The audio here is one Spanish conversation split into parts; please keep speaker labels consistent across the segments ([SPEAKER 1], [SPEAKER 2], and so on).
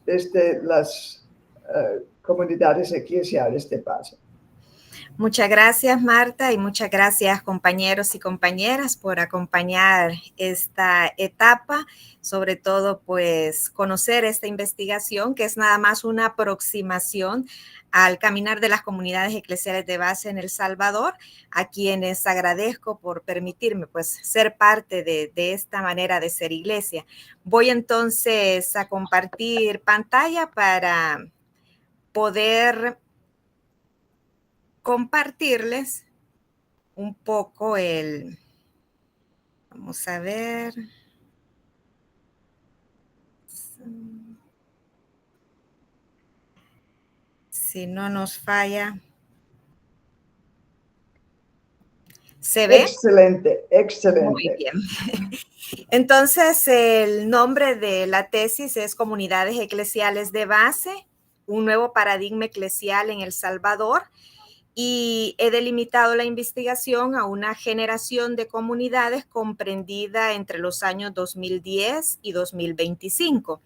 [SPEAKER 1] desde las comunidades eclesiales de base.
[SPEAKER 2] Muchas gracias, Marta, y muchas gracias, compañeros y compañeras, por acompañar esta etapa, sobre todo, pues, conocer esta investigación, que es nada más una aproximación al caminar de las comunidades eclesiales de base en El Salvador, a quienes agradezco por permitirme, pues, ser parte de esta manera de ser iglesia. Voy entonces a compartir pantalla para poder compartirles un poco vamos a ver, si no nos falla. ¿Se ve?
[SPEAKER 1] Excelente, excelente.
[SPEAKER 2] Muy bien. Entonces, el nombre de la tesis es Comunidades Eclesiales de Base, un nuevo paradigma eclesial en El Salvador. Y he delimitado la investigación a una generación de comunidades comprendida entre los años 2010 y 2025.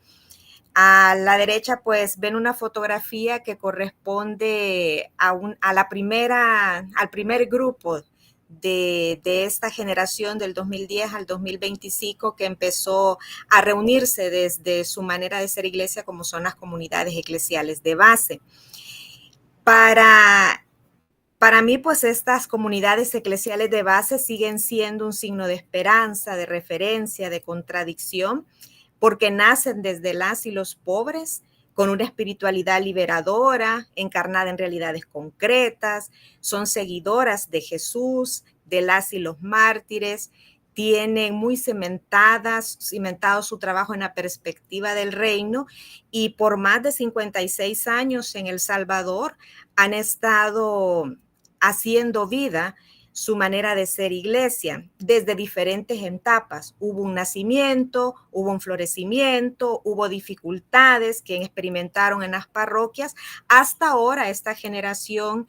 [SPEAKER 2] A la derecha, pues, ven una fotografía que corresponde al primer grupo de esta generación del 2010 al 2025 que empezó a reunirse desde su manera de ser iglesia, como son las comunidades eclesiales de base. Para mí, pues, estas comunidades eclesiales de base siguen siendo un signo de esperanza, de referencia, de contradicción, porque nacen desde las y los pobres, con una espiritualidad liberadora, encarnada en realidades concretas, son seguidoras de Jesús, de las y los mártires, tienen muy cimentado su trabajo en la perspectiva del reino, y por más de 56 años en El Salvador han estado haciendo vida su manera de ser iglesia desde diferentes etapas. Hubo un nacimiento, hubo un florecimiento, hubo dificultades que experimentaron en las parroquias, hasta ahora esta generación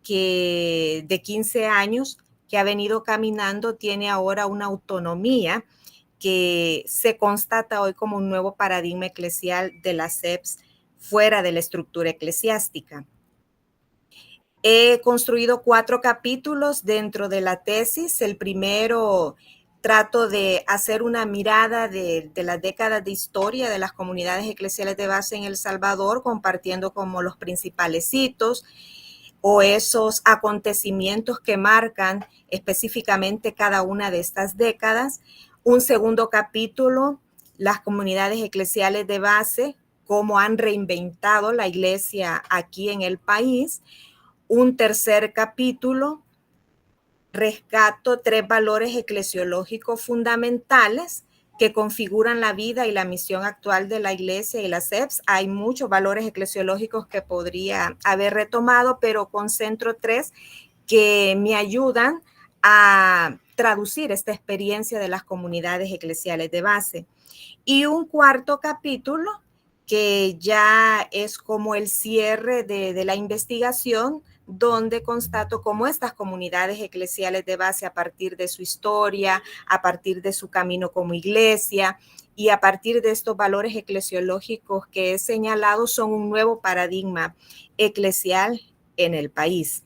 [SPEAKER 2] de 15 años que ha venido caminando tiene ahora una autonomía que se constata hoy como un nuevo paradigma eclesial de las SEPs fuera de la estructura eclesiástica. He construido 4 capítulos dentro de la tesis. El primero, trato de hacer una mirada de las décadas de historia de las comunidades eclesiales de base en El Salvador, compartiendo como los principales hitos o esos acontecimientos que marcan específicamente cada una de estas décadas. Un segundo capítulo, las comunidades eclesiales de base, cómo han reinventado la iglesia aquí en el país. Un tercer capítulo, rescato 3 valores eclesiológicos fundamentales que configuran la vida y la misión actual de la iglesia y las SEPs. Hay muchos valores eclesiológicos que podría haber retomado, pero concentro 3 que me ayudan a traducir esta experiencia de las comunidades eclesiales de base. Y un cuarto capítulo que ya es como el cierre de la investigación, donde constato cómo estas comunidades eclesiales de base, a partir de su historia, a partir de su camino como iglesia y a partir de estos valores eclesiológicos que he señalado, son un nuevo paradigma eclesial en el país.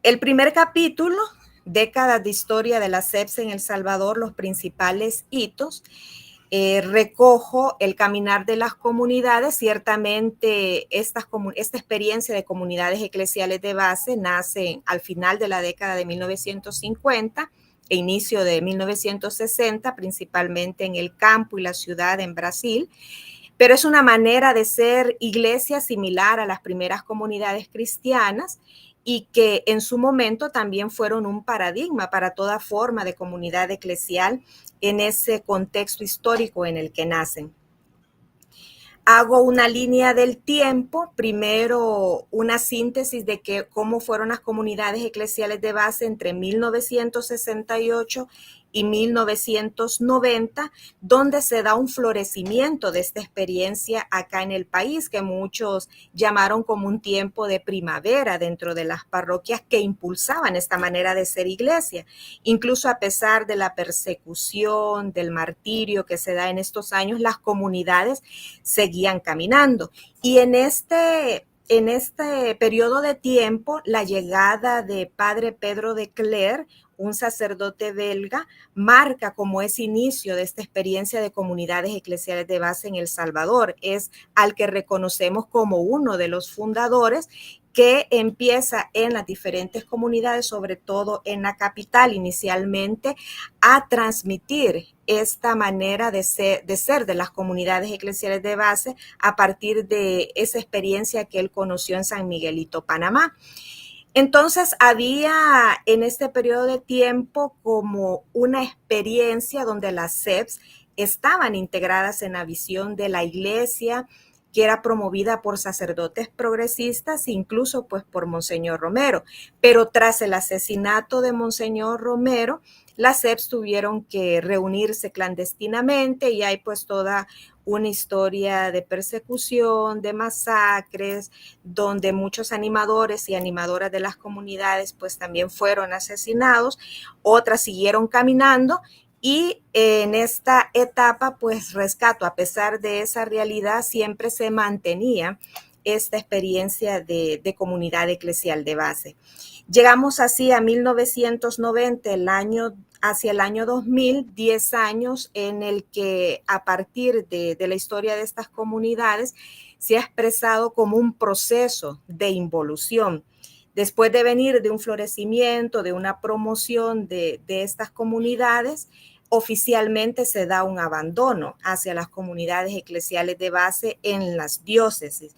[SPEAKER 2] El primer capítulo, décadas de historia de la SEPs en El Salvador, los principales hitos. Recojo el caminar de las comunidades. Ciertamente esta experiencia de comunidades eclesiales de base nace al final de la década de 1950 e inicio de 1960, principalmente en el campo y la ciudad en Brasil, pero es una manera de ser iglesia similar a las primeras comunidades cristianas y que en su momento también fueron un paradigma para toda forma de comunidad eclesial en ese contexto histórico en el que nacen. Hago una línea del tiempo, primero una síntesis de cómo fueron las comunidades eclesiales de base entre 1968 y 1990, donde se da un florecimiento de esta experiencia acá en el país, que muchos llamaron como un tiempo de primavera dentro de las parroquias que impulsaban esta manera de ser iglesia, incluso a pesar de la persecución, del martirio que se da en estos años, las comunidades seguían caminando. Y en este periodo de tiempo, la llegada de Padre Pedro de Clerc, un sacerdote belga, marca como ese inicio de esta experiencia de comunidades eclesiales de base en El Salvador. Es al que reconocemos como uno de los fundadores, que empieza en las diferentes comunidades, sobre todo en la capital inicialmente, a transmitir esta manera de ser de las comunidades eclesiales de base a partir de esa experiencia que él conoció en San Miguelito, Panamá. Entonces había en este periodo de tiempo como una experiencia donde las CEPs estaban integradas en la visión de la iglesia, que era promovida por sacerdotes progresistas, incluso pues por Monseñor Romero. Pero tras el asesinato de Monseñor Romero, las CEPs tuvieron que reunirse clandestinamente y hay pues toda una historia de persecución, de masacres, donde muchos animadores y animadoras de las comunidades pues también fueron asesinados, otras siguieron caminando. Y en esta etapa, pues rescato, a pesar de esa realidad, siempre se mantenía esta experiencia de comunidad eclesial de base. Llegamos así a 1990, hacia el año 2000, 10 años en el que a partir de la historia de estas comunidades se ha expresado como un proceso de involución. Después de venir de un florecimiento, de una promoción de estas comunidades, oficialmente se da un abandono hacia las comunidades eclesiales de base en las diócesis.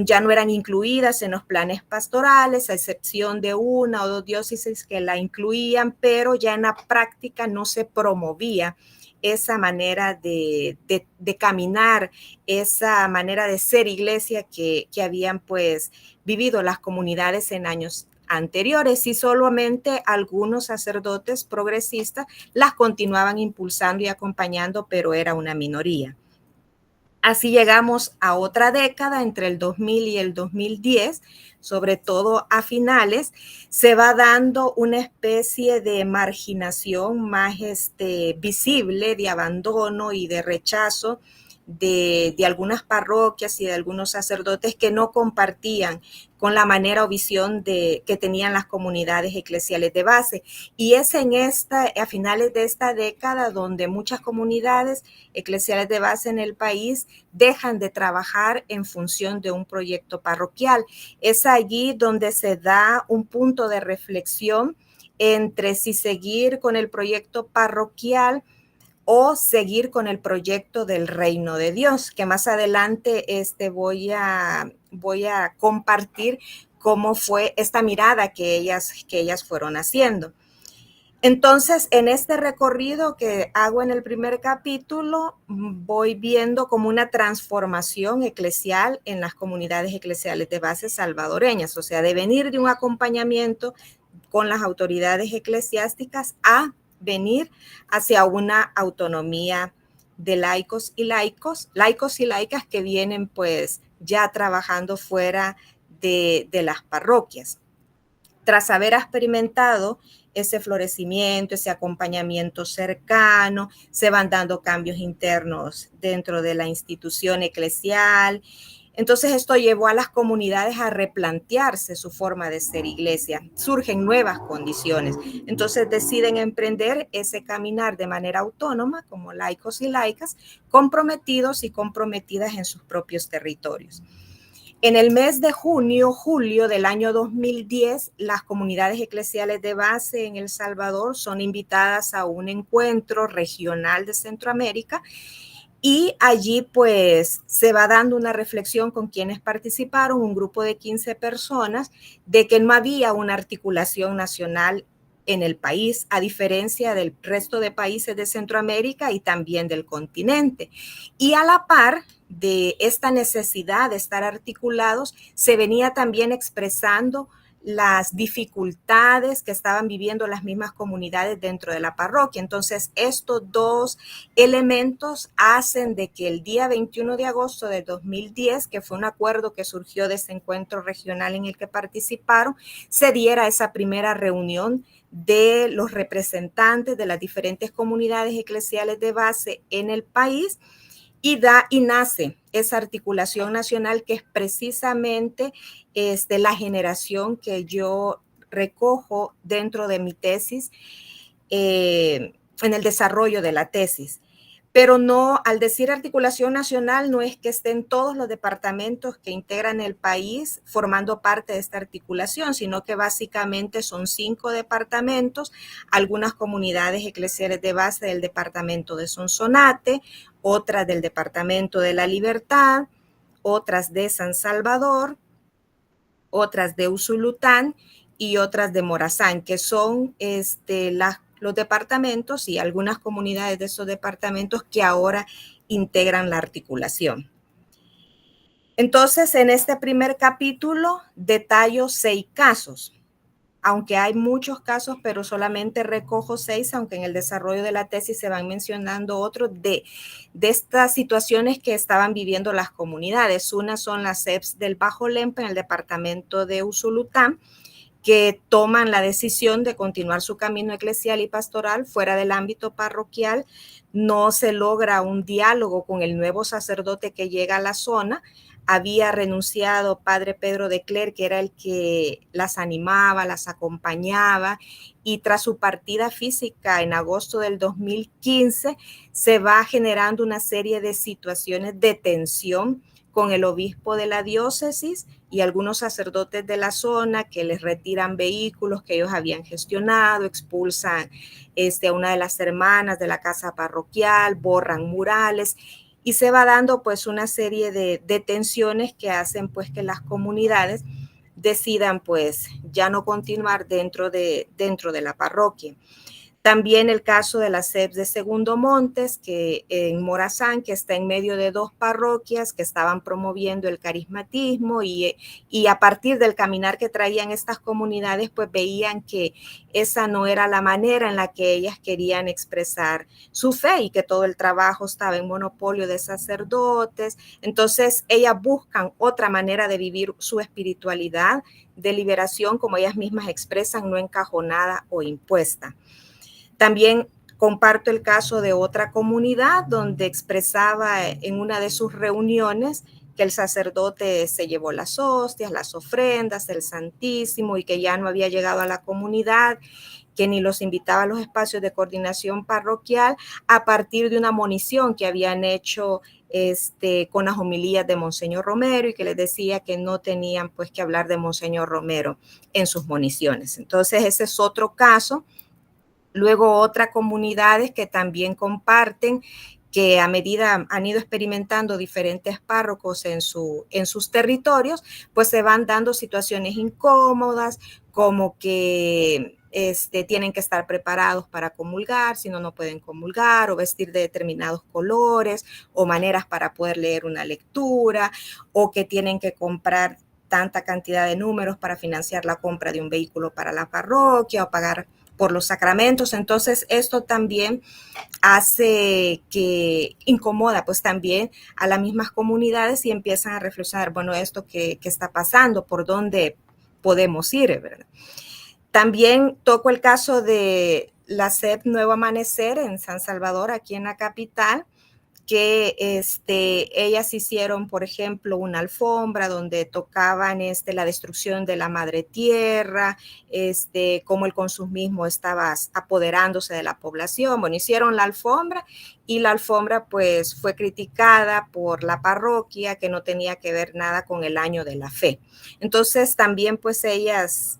[SPEAKER 2] Ya no eran incluidas en los planes pastorales, a excepción de una o dos diócesis que la incluían, pero ya en la práctica no se promovía esa manera de caminar, esa manera de ser iglesia que habían pues vivido las comunidades en años anteriores, y solamente algunos sacerdotes progresistas las continuaban impulsando y acompañando, pero era una minoría. Así llegamos a otra década, entre el 2000 y el 2010, sobre todo a finales, se va dando una especie de marginación más visible, de abandono y de rechazo de algunas parroquias y de algunos sacerdotes que no compartían con la manera o visión que tenían las comunidades eclesiales de base. Y es a finales de esta década donde muchas comunidades eclesiales de base en el país dejan de trabajar en función de un proyecto parroquial. Es allí donde se da un punto de reflexión entre si seguir con el proyecto parroquial o seguir con el proyecto del reino de Dios, que más adelante voy a compartir cómo fue esta mirada que ellas fueron haciendo. Entonces, en este recorrido que hago en el primer capítulo, voy viendo como una transformación eclesial en las comunidades eclesiales de base salvadoreñas, o sea, de venir de un acompañamiento con las autoridades eclesiásticas a venir hacia una autonomía de laicos y laicas que vienen pues ya trabajando fuera de las parroquias. Tras haber experimentado ese florecimiento, ese acompañamiento cercano, se van dando cambios internos dentro de la institución eclesial. Entonces esto llevó a las comunidades a replantearse su forma de ser iglesia. Surgen nuevas condiciones. Entonces deciden emprender ese caminar de manera autónoma como laicos y laicas, comprometidos y comprometidas en sus propios territorios. En el mes de julio del año 2010, las comunidades eclesiales de base en El Salvador son invitadas a un encuentro regional de Centroamérica. Y allí pues se va dando una reflexión con quienes participaron, un grupo de 15 personas, de que no había una articulación nacional en el país, a diferencia del resto de países de Centroamérica y también del continente. Y a la par de esta necesidad de estar articulados, se venía también expresando las dificultades que estaban viviendo las mismas comunidades dentro de la parroquia. Entonces, estos dos elementos hacen de que el día 21 de agosto de 2010, que fue un acuerdo que surgió de ese encuentro regional en el que participaron, se diera esa primera reunión de los representantes de las diferentes comunidades eclesiales de base en el país, y nace esa articulación nacional que es precisamente la generación que yo recojo dentro de mi tesis, en el desarrollo de la tesis. Pero no, al decir articulación nacional, no es que estén todos los departamentos que integran el país formando parte de esta articulación, sino que básicamente son 5 departamentos, algunas comunidades eclesiales de base del departamento de Sonsonate, otras del departamento de La Libertad, otras de San Salvador, otras de Usulután y otras de Morazán, que son los departamentos y algunas comunidades de esos departamentos que ahora integran la articulación. Entonces, en este primer capítulo detallo 6 casos, aunque hay muchos casos, pero solamente recojo 6, aunque en el desarrollo de la tesis se van mencionando otros de estas situaciones que estaban viviendo las comunidades. Una son las CEPs del Bajo Lempa en el departamento de Usulután, que toman la decisión de continuar su camino eclesial y pastoral fuera del ámbito parroquial. No se logra un diálogo con el nuevo sacerdote que llega a la zona. Había renunciado padre Pedro de Cler, que era el que las animaba, las acompañaba, y tras su partida física en agosto del 2015 se va generando una serie de situaciones de tensión con el obispo de la diócesis y algunos sacerdotes de la zona que les retiran vehículos que ellos habían gestionado, expulsan a una de las hermanas de la casa parroquial, borran murales, y se va dando pues una serie de tensiones que hacen pues que las comunidades decidan pues ya no continuar dentro de la parroquia. También el caso de la CEPS de Segundo Montes, que en Morazán, que está en medio de 2 parroquias que estaban promoviendo el carismatismo, y a partir del caminar que traían estas comunidades, pues veían que esa no era la manera en la que ellas querían expresar su fe y que todo el trabajo estaba en monopolio de sacerdotes. Entonces ellas buscan otra manera de vivir su espiritualidad, de liberación, como ellas mismas expresan, no encajonada o impuesta. También comparto el caso de otra comunidad donde expresaba en una de sus reuniones que el sacerdote se llevó las hostias, las ofrendas, el Santísimo, y que ya no había llegado a la comunidad, que ni los invitaba a los espacios de coordinación parroquial a partir de una monición que habían hecho con las homilías de Monseñor Romero, y que les decía que no tenían pues que hablar de Monseñor Romero en sus moniciones. Entonces ese es otro caso. Luego otras comunidades que también comparten, que a medida han ido experimentando diferentes párrocos en sus territorios, pues se van dando situaciones incómodas, como que tienen que estar preparados para comulgar, si no, no pueden comulgar, o vestir de determinados colores o maneras para poder leer una lectura, o que tienen que comprar tanta cantidad de números para financiar la compra de un vehículo para la parroquia o pagar por los sacramentos. Entonces esto también hace que incomoda pues también a las mismas comunidades y empiezan a reflexionar, bueno, esto que está pasando, por dónde podemos ir, ¿verdad? También toco el caso de la CEP Nuevo Amanecer en San Salvador, aquí en la capital, que ellas hicieron, por ejemplo, una alfombra donde tocaban la destrucción de la madre tierra, cómo el consumismo estaba apoderándose de la población. Bueno, hicieron la alfombra, y la alfombra pues fue criticada por la parroquia, que no tenía que ver nada con el año de la fe. Entonces también pues ellas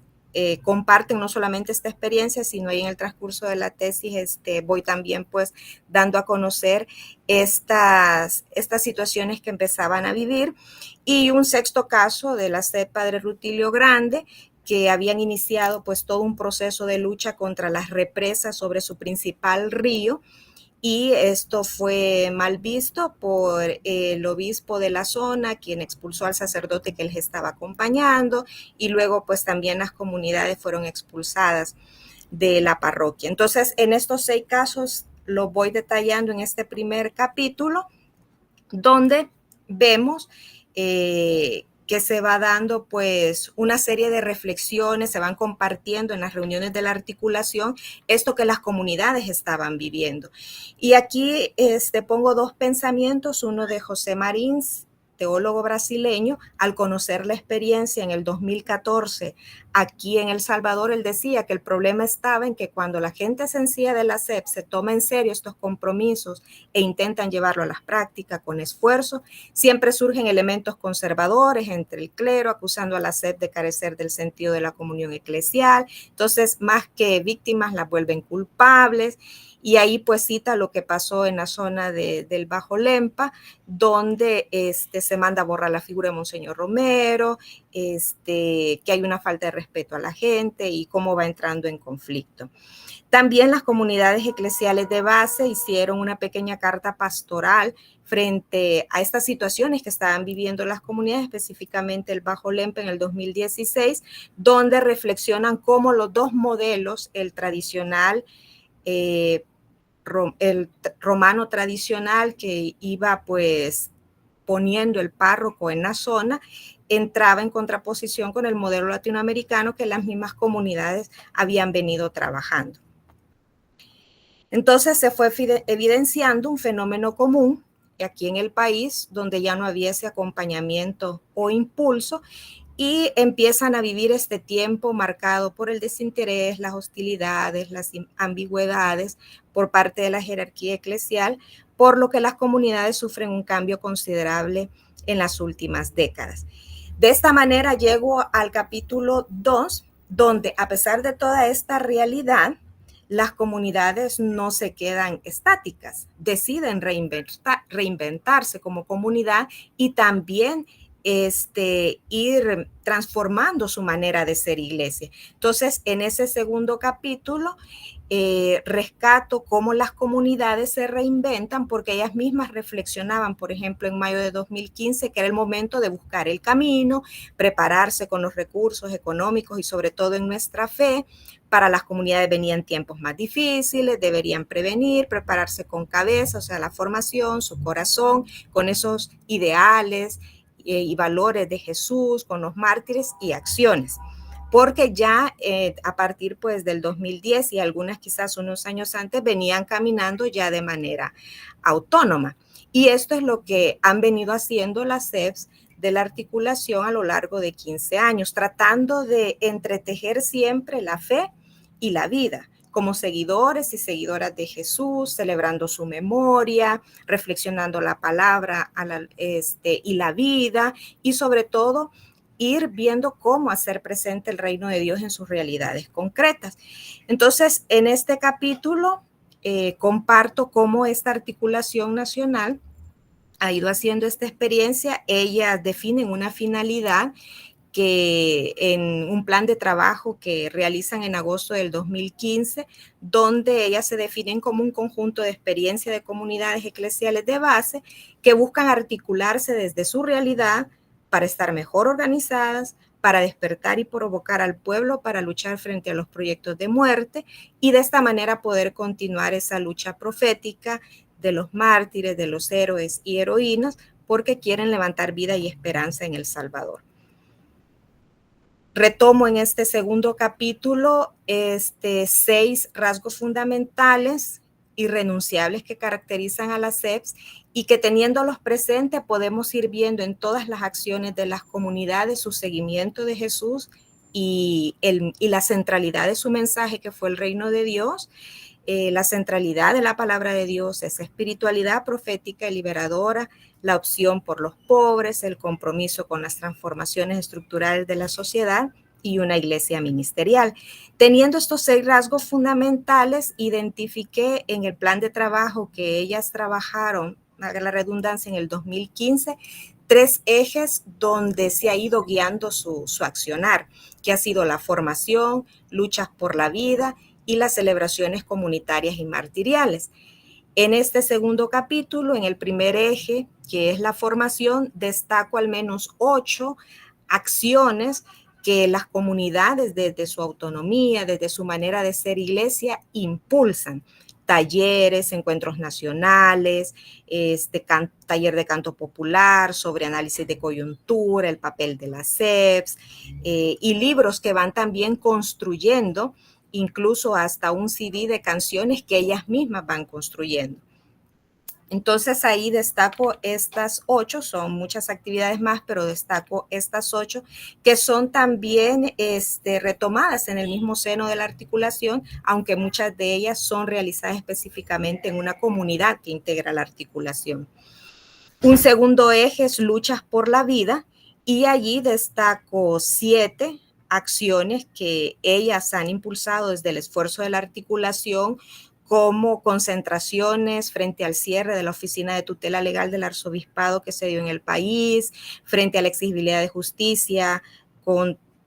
[SPEAKER 2] comparten no solamente esta experiencia, sino ahí en el transcurso de la tesis voy también pues dando a conocer estas situaciones que empezaban a vivir. Y un sexto caso de la CEP Padre Rutilio Grande, que habían iniciado pues todo un proceso de lucha contra las represas sobre su principal río, y esto fue mal visto por el obispo de la zona, quien expulsó al sacerdote que les estaba acompañando, y luego pues también las comunidades fueron expulsadas de la parroquia. Entonces, en estos 6 casos los voy detallando en este primer capítulo, donde vemos que se va dando pues una serie de reflexiones, se van compartiendo en las reuniones de la articulación esto que las comunidades estaban viviendo. Y aquí pongo 2 pensamientos, uno de José Marins, teólogo brasileño, al conocer la experiencia en el 2014 aquí en El Salvador. Él decía que el problema estaba en que cuando la gente sencilla de la SEP se toma en serio estos compromisos e intentan llevarlo a las prácticas con esfuerzo, siempre surgen elementos conservadores entre el clero, acusando a la SEP de carecer del sentido de la comunión eclesial. Entonces, más que víctimas, las vuelven culpables. Y ahí pues cita lo que pasó en la zona del Bajo Lempa, donde se manda a borrar la figura de Monseñor Romero, que hay una falta de respeto a la gente y cómo va entrando en conflicto. También las comunidades eclesiales de base hicieron una pequeña carta pastoral frente a estas situaciones que estaban viviendo las comunidades, específicamente el Bajo Lempa en el 2016, donde reflexionan cómo los 2 modelos, el tradicional, el romano tradicional que iba pues poniendo el párroco en la zona, entraba en contraposición con el modelo latinoamericano que las mismas comunidades habían venido trabajando. Entonces se fue evidenciando un fenómeno común aquí en el país, donde ya no había ese acompañamiento o impulso, y empiezan a vivir este tiempo marcado por el desinterés, las hostilidades, las ambigüedades por parte de la jerarquía eclesial, por lo que las comunidades sufren un cambio considerable en las últimas décadas. De esta manera llego al capítulo 2, donde a pesar de toda esta realidad, las comunidades no se quedan estáticas, deciden reinventarse como comunidad y también ir transformando su manera de ser iglesia. Entonces, en ese segundo capítulo, rescato cómo las comunidades se reinventan, porque ellas mismas reflexionaban, por ejemplo, en mayo de 2015, que era el momento de buscar el camino, prepararse con los recursos económicos y sobre todo en nuestra fe. Para las comunidades venían tiempos más difíciles, deberían prevenir, prepararse con cabeza, o sea, la formación, su corazón, con esos ideales y valores de Jesús, con los mártires y acciones. Porque ya a partir pues del 2010 y algunas quizás unos años antes venían caminando ya de manera autónoma. Y esto es lo que han venido haciendo las SEPs de la articulación a lo largo de 15 años, tratando de entretejer siempre la fe y la vida, como seguidores y seguidoras de Jesús, celebrando su memoria, reflexionando la palabra y la vida, y sobre todo ir viendo cómo hacer presente el reino de Dios en sus realidades concretas. Entonces, en este capítulo comparto cómo esta articulación nacional ha ido haciendo esta experiencia. Ellas definen una finalidad que en un plan de trabajo que realizan en agosto del 2015, donde ellas se definen como un conjunto de experiencias de comunidades eclesiales de base que buscan articularse desde su realidad para estar mejor organizadas, para despertar y provocar al pueblo para luchar frente a los proyectos de muerte y de esta manera poder continuar esa lucha profética de los mártires, de los héroes y heroínas, porque quieren levantar vida y esperanza en El Salvador. Retomo en este segundo capítulo 6 rasgos fundamentales irrenunciables que caracterizan a las SEPs y que teniéndolos presentes podemos ir viendo en todas las acciones de las comunidades su seguimiento de Jesús y la centralidad de su mensaje, que fue el reino de Dios, la centralidad de la palabra de Dios, esa espiritualidad profética y liberadora, la opción por los pobres, el compromiso con las transformaciones estructurales de la sociedad y una iglesia ministerial. Teniendo estos 6 rasgos fundamentales, identifiqué en el plan de trabajo que ellas trabajaron, haga la redundancia, en el 2015, 3 ejes donde se ha ido guiando su accionar, que ha sido la formación, luchas por la vida y las celebraciones comunitarias y martiriales. En este segundo capítulo, en el primer eje, que es la formación, destaco al menos 8 acciones que las comunidades desde su autonomía, desde su manera de ser iglesia, impulsan. Talleres, encuentros nacionales, taller de canto popular, sobre análisis de coyuntura, el papel de las CEPs, y libros que van también construyendo, incluso hasta un CD de canciones que ellas mismas van construyendo. Entonces ahí destaco estas 8, son muchas actividades más, pero destaco estas 8 que son también retomadas en el mismo seno de la articulación, aunque muchas de ellas son realizadas específicamente en una comunidad que integra la articulación. Un segundo eje es luchas por la vida, y allí destaco 7 acciones que ellas han impulsado desde el esfuerzo de la articulación, como concentraciones frente al cierre de la Oficina de Tutela Legal del Arzobispado que se dio en el país, frente a la exigibilidad de justicia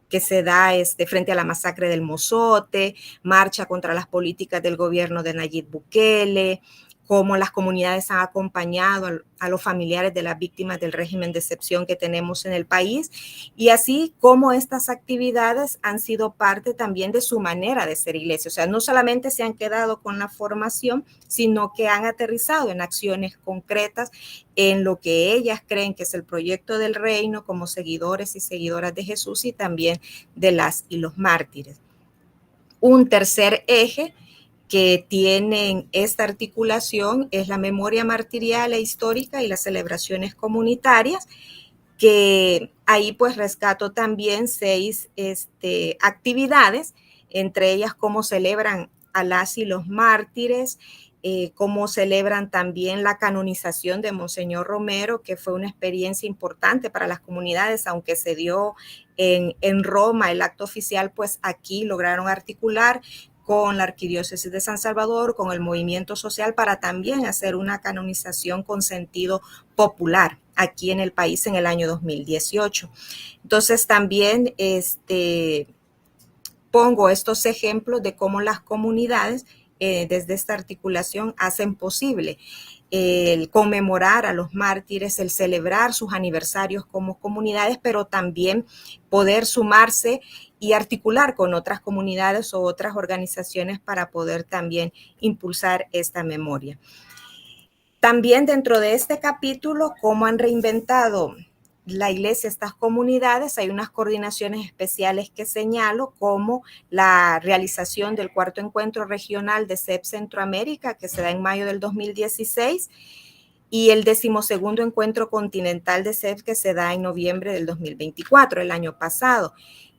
[SPEAKER 2] que se da frente a la masacre del Mozote, marcha contra las políticas del gobierno de Nayib Bukele, cómo las comunidades han acompañado a los familiares de las víctimas del régimen de excepción que tenemos en el país, y así como estas actividades han sido parte también de su manera de ser iglesia. O sea, no solamente se han quedado con la formación, sino que han aterrizado en acciones concretas en lo que ellas creen que es el proyecto del reino, como seguidores y seguidoras de Jesús y también de las y los mártires. Un tercer eje que tienen esta articulación es la memoria martirial e histórica y las celebraciones comunitarias, que ahí pues rescato también 6 actividades, entre ellas cómo celebran a las y los mártires, cómo celebran también la canonización de Monseñor Romero, que fue una experiencia importante para las comunidades, aunque se dio en Roma el acto oficial, pues aquí lograron articular con la Arquidiócesis de San Salvador, con el movimiento social, para también hacer una canonización con sentido popular aquí en el país en el año 2018. Entonces también pongo estos ejemplos de cómo las comunidades desde esta articulación hacen posible el conmemorar a los mártires, el celebrar sus aniversarios como comunidades, pero también poder sumarse y articular con otras comunidades o otras organizaciones para poder también impulsar esta memoria. También dentro de este capítulo, cómo han reinventado la iglesia, estas comunidades, hay unas coordinaciones especiales que señalo, como la realización del 4º encuentro regional de CEP Centroamérica, que se da en mayo del 2016, y el 12º encuentro continental de CEP, que se da en noviembre del 2024, el año pasado,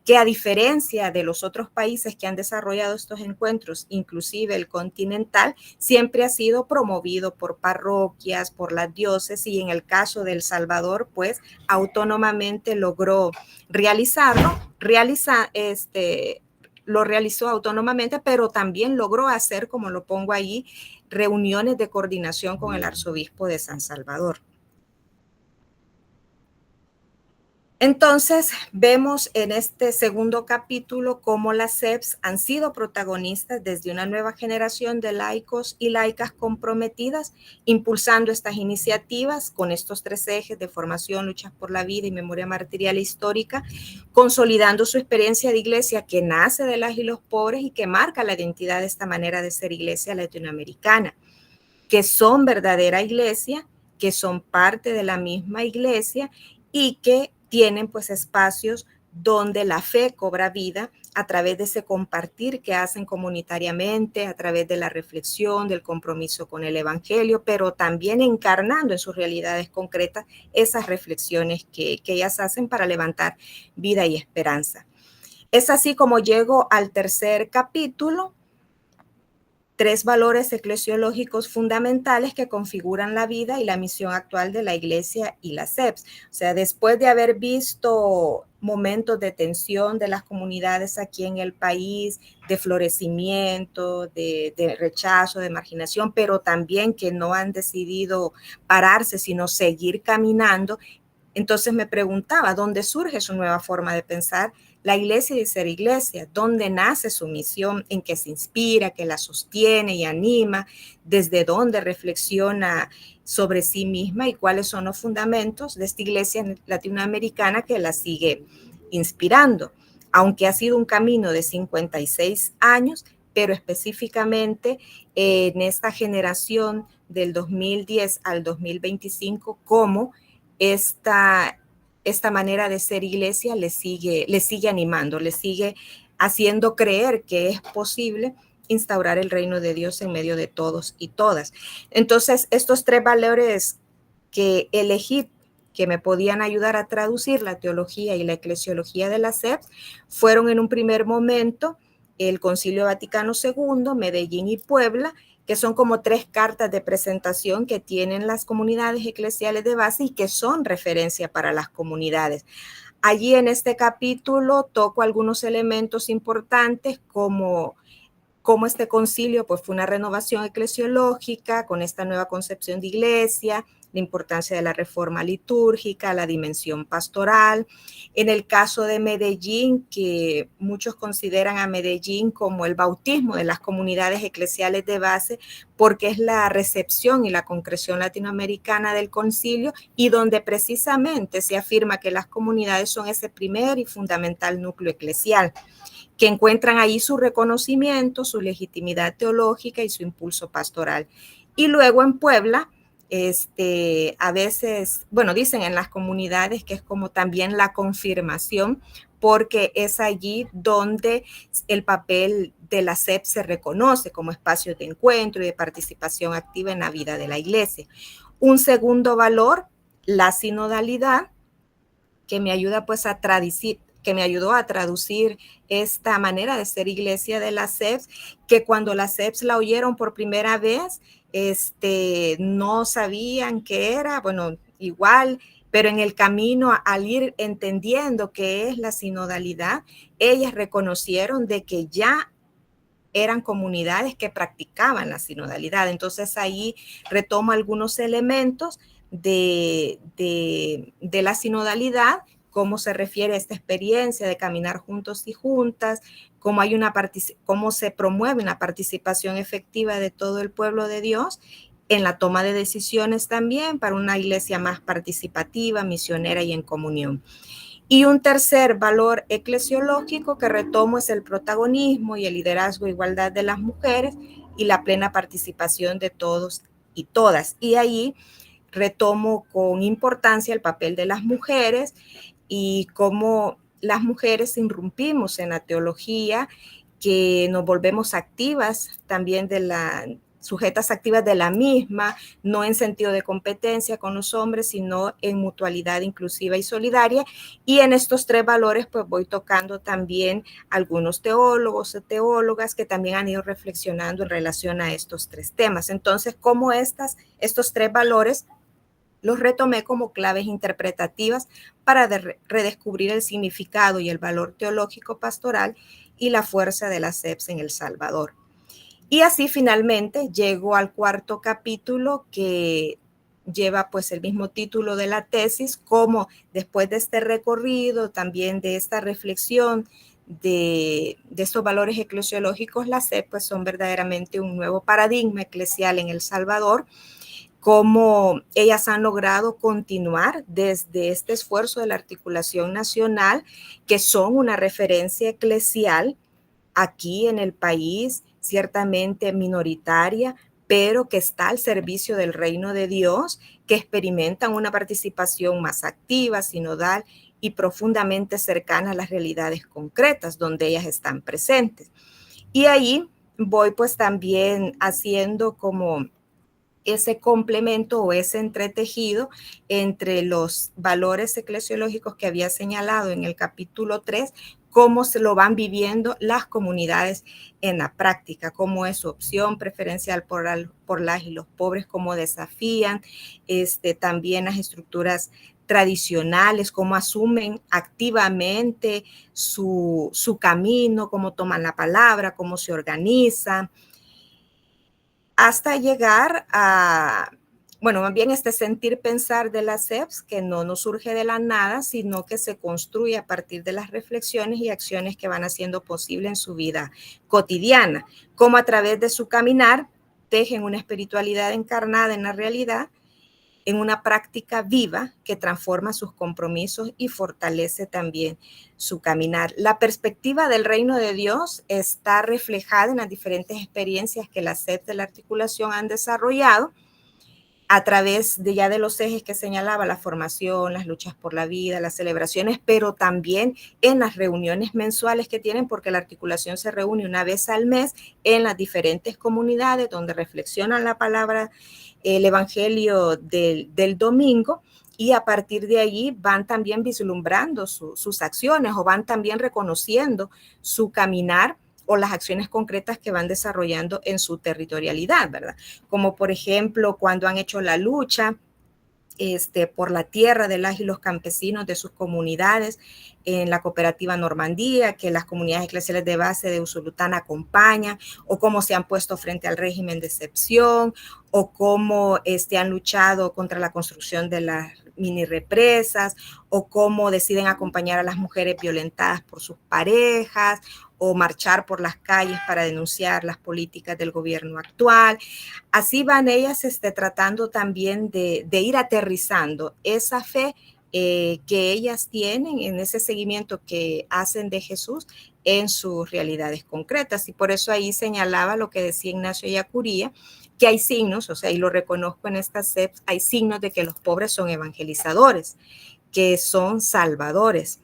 [SPEAKER 2] que a diferencia de los otros países que han desarrollado estos encuentros, inclusive el continental, siempre ha sido promovido por parroquias, por las diócesis, y en el caso de El Salvador, pues autónomamente logró realizarlo, lo realizó autónomamente, pero también logró hacer, como lo pongo ahí, reuniones de coordinación con el arzobispo de San Salvador. Entonces, vemos en este segundo capítulo cómo las CEPs han sido protagonistas desde una nueva generación de laicos y laicas comprometidas, impulsando estas iniciativas con estos 3 ejes de formación, luchas por la vida y memoria martirial e histórica, consolidando su experiencia de iglesia que nace de las y los pobres y que marca la identidad de esta manera de ser iglesia latinoamericana, que son verdadera iglesia, que son parte de la misma iglesia y que tienen pues espacios donde la fe cobra vida a través de ese compartir que hacen comunitariamente, a través de la reflexión, del compromiso con el evangelio, pero también encarnando en sus realidades concretas esas reflexiones que ellas hacen para levantar vida y esperanza. Es así como llego al tercer capítulo: 3 valores eclesiológicos fundamentales que configuran la vida y la misión actual de la Iglesia y la CEPs. O sea, después de haber visto momentos de tensión de las comunidades aquí en el país, de florecimiento, de rechazo, de marginación, pero también que no han decidido pararse, sino seguir caminando, Entonces me preguntaba, ¿dónde surge su nueva forma de pensar? La iglesia y de ser iglesia, ¿dónde nace su misión? ¿En qué se inspira? ¿Qué la sostiene y anima? ¿Desde dónde reflexiona sobre sí misma? ¿Y cuáles son los fundamentos de esta iglesia latinoamericana que la sigue inspirando? Aunque ha sido un camino de 56 años, pero específicamente en esta generación del 2010 al 2025, cómo esta manera de ser iglesia le sigue animando, le sigue haciendo creer que es posible instaurar el reino de Dios en medio de todos y todas. Entonces, estos 3 valores que elegí que me podían ayudar a traducir la teología y la eclesiología de la SEP fueron en un primer momento el Concilio Vaticano II, Medellín y Puebla, que son como 3 cartas de presentación que tienen las comunidades eclesiales de base y que son referencia para las comunidades. Allí en este capítulo toco algunos elementos importantes como este concilio pues fue una renovación eclesiológica con esta nueva concepción de iglesia, la importancia de la reforma litúrgica, la dimensión pastoral. En el caso de Medellín, que muchos consideran a Medellín como el bautismo de las comunidades eclesiales de base, porque es la recepción y la concreción latinoamericana del concilio y donde precisamente se afirma que las comunidades son ese primer y fundamental núcleo eclesial, que encuentran ahí su reconocimiento, su legitimidad teológica y su impulso pastoral. Y luego en Puebla, a veces, bueno, dicen en las comunidades que es como también la confirmación, porque es allí donde el papel de la SEP se reconoce como espacio de encuentro y de participación activa en la vida de la iglesia. Un segundo valor, la sinodalidad, que me ayuda pues a traducir, que me ayudó a traducir esta manera de ser iglesia de la SEPS, que cuando las SEPS la oyeron por primera vez, no sabían qué era, bueno, igual, pero en el camino al ir entendiendo qué es la sinodalidad, ellas reconocieron de que ya eran comunidades que practicaban la sinodalidad. Entonces ahí retomo algunos elementos de la sinodalidad, cómo se refiere a esta experiencia de caminar juntos y juntas, cómo se promueve una participación efectiva de todo el pueblo de Dios en la toma de decisiones también para una iglesia más participativa, misionera y en comunión. Y un tercer valor eclesiológico que retomo es el protagonismo y el liderazgo e igualdad de las mujeres y la plena participación de todos y todas. Y ahí retomo con importancia el papel de las mujeres y cómo las mujeres irrumpimos en la teología, que nos volvemos activas también sujetas activas de la misma, no en sentido de competencia con los hombres, sino en mutualidad inclusiva y solidaria. Y en estos 3 valores, pues voy tocando también algunos teólogos y teólogas que también han ido reflexionando en relación a estos 3 temas. Entonces, cómo estos 3 valores los retomé como claves interpretativas para redescubrir el significado y el valor teológico pastoral y la fuerza de la SEPS en El Salvador. Y así finalmente llego al 4º capítulo, que lleva pues el mismo título de la tesis, como después de este recorrido, también de esta reflexión de estos valores eclesiológicos, la SEP pues son verdaderamente un nuevo paradigma eclesial en El Salvador, cómo ellas han logrado continuar desde este esfuerzo de la articulación nacional, que son una referencia eclesial aquí en el país, ciertamente minoritaria, pero que está al servicio del reino de Dios, que experimentan una participación más activa, sinodal y profundamente cercana a las realidades concretas donde ellas están presentes. Y ahí voy pues también haciendo como ese complemento o ese entretejido entre los valores eclesiológicos que había señalado en el capítulo 3, cómo se lo van viviendo las comunidades en la práctica, cómo es su opción preferencial por las y los pobres, cómo desafían también las estructuras tradicionales, cómo asumen activamente su camino, cómo toman la palabra, cómo se organizan, hasta llegar a bueno, más bien este sentir pensar de la SEPS que no surge de la nada, sino que se construye a partir de las reflexiones y acciones que van haciendo posible en su vida cotidiana, como a través de su caminar tejen una espiritualidad encarnada en la realidad, en una práctica viva que transforma sus compromisos y fortalece también su caminar. La perspectiva del reino de Dios está reflejada en las diferentes experiencias que las SEPs de la articulación han desarrollado a través de los ejes que señalaba, la formación, las luchas por la vida, las celebraciones, pero también en las reuniones mensuales que tienen, porque la articulación se reúne una vez al mes en las diferentes comunidades donde reflexionan la palabra, el evangelio del domingo, y a partir de allí van también vislumbrando sus acciones o van también reconociendo su caminar o las acciones concretas que van desarrollando en su territorialidad, ¿verdad? Como por ejemplo, cuando han hecho la lucha por la tierra de las y los campesinos de sus comunidades en la cooperativa Normandía, que las comunidades eclesiales de base de Usulután acompañan, o cómo se han puesto frente al régimen de excepción, o cómo han luchado contra la construcción de las mini represas, o cómo deciden acompañar a las mujeres violentadas por sus parejas, o marchar por las calles para denunciar las políticas del gobierno actual. Así van ellas tratando también de ir aterrizando esa fe que ellas tienen en ese seguimiento que hacen de Jesús en sus realidades concretas. Y por eso ahí señalaba lo que decía Ignacio Ellacuría, que hay signos, o sea, y lo reconozco en estas SEPs, hay signos de que los pobres son evangelizadores, que son salvadores.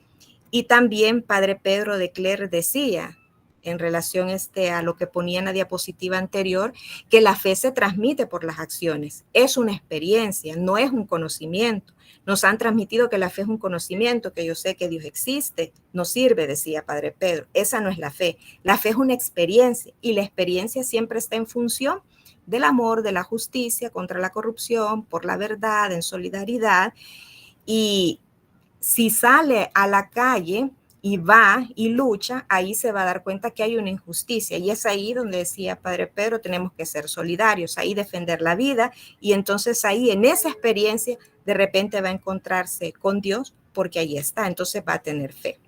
[SPEAKER 2] Y también Padre Pedro de Cler decía, en relación a lo que ponía en la diapositiva anterior, que la fe se transmite por las acciones. Es una experiencia, no es un conocimiento. Nos han transmitido que la fe es un conocimiento, que yo sé que Dios existe. No sirve, decía Padre Pedro. Esa no es la fe. La fe es una experiencia y la experiencia siempre está en función del amor, de la justicia, contra la corrupción, por la verdad, en solidaridad. Y si sale a la calle y va y lucha, ahí se va a dar cuenta que hay una injusticia. Y es ahí donde decía Padre Pedro, tenemos que ser solidarios, ahí defender la vida. Y entonces ahí, en esa experiencia, de repente va a encontrarse con Dios, porque ahí está, entonces va a tener fe.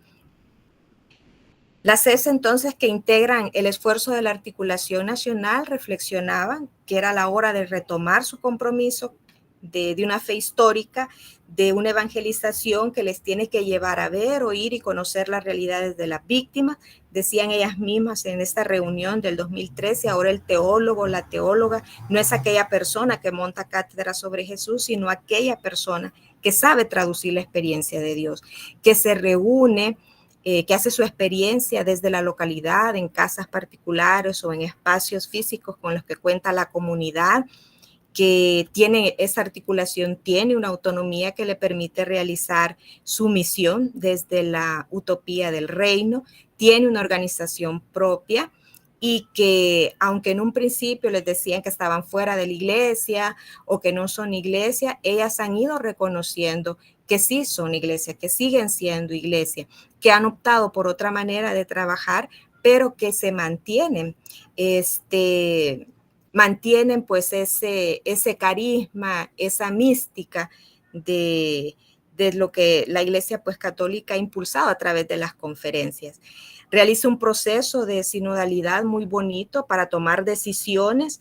[SPEAKER 2] Las CES entonces que integran el esfuerzo de la articulación nacional reflexionaban que era la hora de retomar su compromiso de una fe histórica, de una evangelización que les tiene que llevar a ver, oír y conocer las realidades de las víctimas. Decían ellas mismas en esta reunión del 2013, ahora el teólogo, la teóloga, no es aquella persona que monta cátedra sobre Jesús, sino aquella persona que sabe traducir la experiencia de Dios, que se reúne, que hace su experiencia desde la localidad, en casas particulares o en espacios físicos con los que cuenta la comunidad, que tiene esa articulación, tiene una autonomía que le permite realizar su misión desde la utopía del reino, tiene una organización propia y que aunque en un principio les decían que estaban fuera de la iglesia o que no son iglesia, ellas han ido reconociendo que sí son iglesia, que siguen siendo iglesia, que han optado por otra manera de trabajar, pero que se mantienen, mantienen pues ese carisma, esa mística de lo que la Iglesia pues católica ha impulsado a través de las conferencias. Realiza un proceso de sinodalidad muy bonito para tomar decisiones.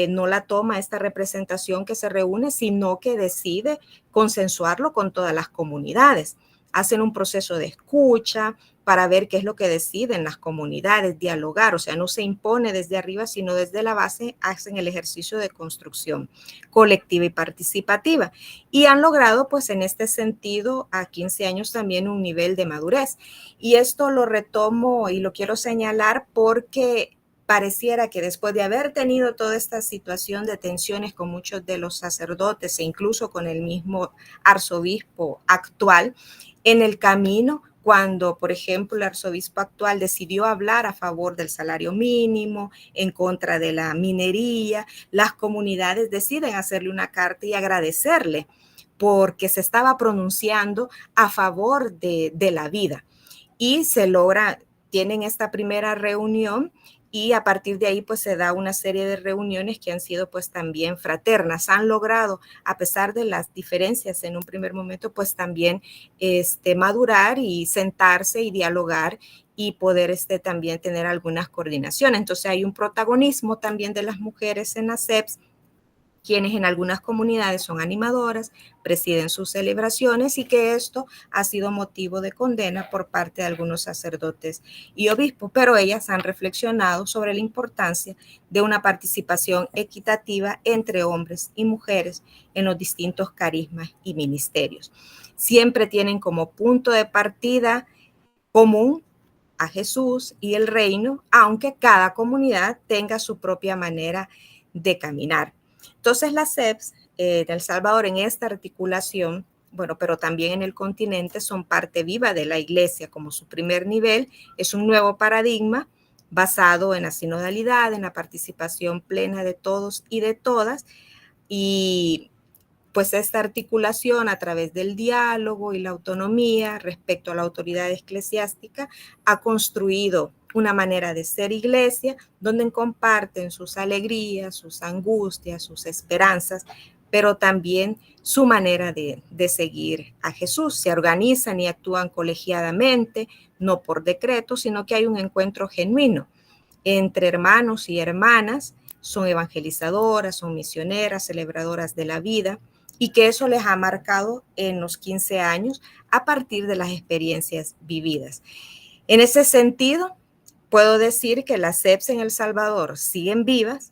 [SPEAKER 2] No la toma esta representación que se reúne, sino que decide consensuarlo con todas las comunidades. Hacen un proceso de escucha para ver qué es lo que deciden las comunidades, dialogar, o sea, no se impone desde arriba, sino desde la base hacen el ejercicio de construcción colectiva y participativa. Y han logrado, pues en este sentido, a 15 años también un nivel de madurez. Y esto lo retomo y lo quiero señalar porque pareciera que después de haber tenido toda esta situación de tensiones con muchos de los sacerdotes e incluso con el mismo arzobispo actual, en el camino, cuando, por ejemplo, el arzobispo actual decidió hablar a favor del salario mínimo, en contra de la minería, las comunidades deciden hacerle una carta y agradecerle porque se estaba pronunciando a favor de la vida. Y se logra, tienen esta primera reunión y a partir de ahí pues se da una serie de reuniones que han sido pues también fraternas. Han logrado, a pesar de las diferencias en un primer momento, pues también madurar y sentarse y dialogar y poder también tener algunas coordinaciones. Entonces hay un protagonismo también de las mujeres en ASEPS, quienes en algunas comunidades son animadoras, presiden sus celebraciones y que esto ha sido motivo de condena por parte de algunos sacerdotes y obispos, pero ellas han reflexionado sobre la importancia de una participación equitativa entre hombres y mujeres en los distintos carismas y ministerios. Siempre tienen como punto de partida común a Jesús y el reino, aunque cada comunidad tenga su propia manera de caminar. Entonces la SEPS de El Salvador en esta articulación, bueno, pero también en el continente son parte viva de la iglesia como su primer nivel, es un nuevo paradigma basado en la sinodalidad, en la participación plena de todos y de todas, y pues esta articulación a través del diálogo y la autonomía respecto a la autoridad eclesiástica ha construido una manera de ser iglesia donde comparten sus alegrías, sus angustias, sus esperanzas, pero también su manera de seguir a Jesús. Se organizan y actúan colegiadamente, no por decreto, sino que hay un encuentro genuino entre hermanos y hermanas, son evangelizadoras, son misioneras, celebradoras de la vida, y que eso les ha marcado en los 15 años a partir de las experiencias vividas. En ese sentido, puedo decir que las SEPS en El Salvador siguen vivas,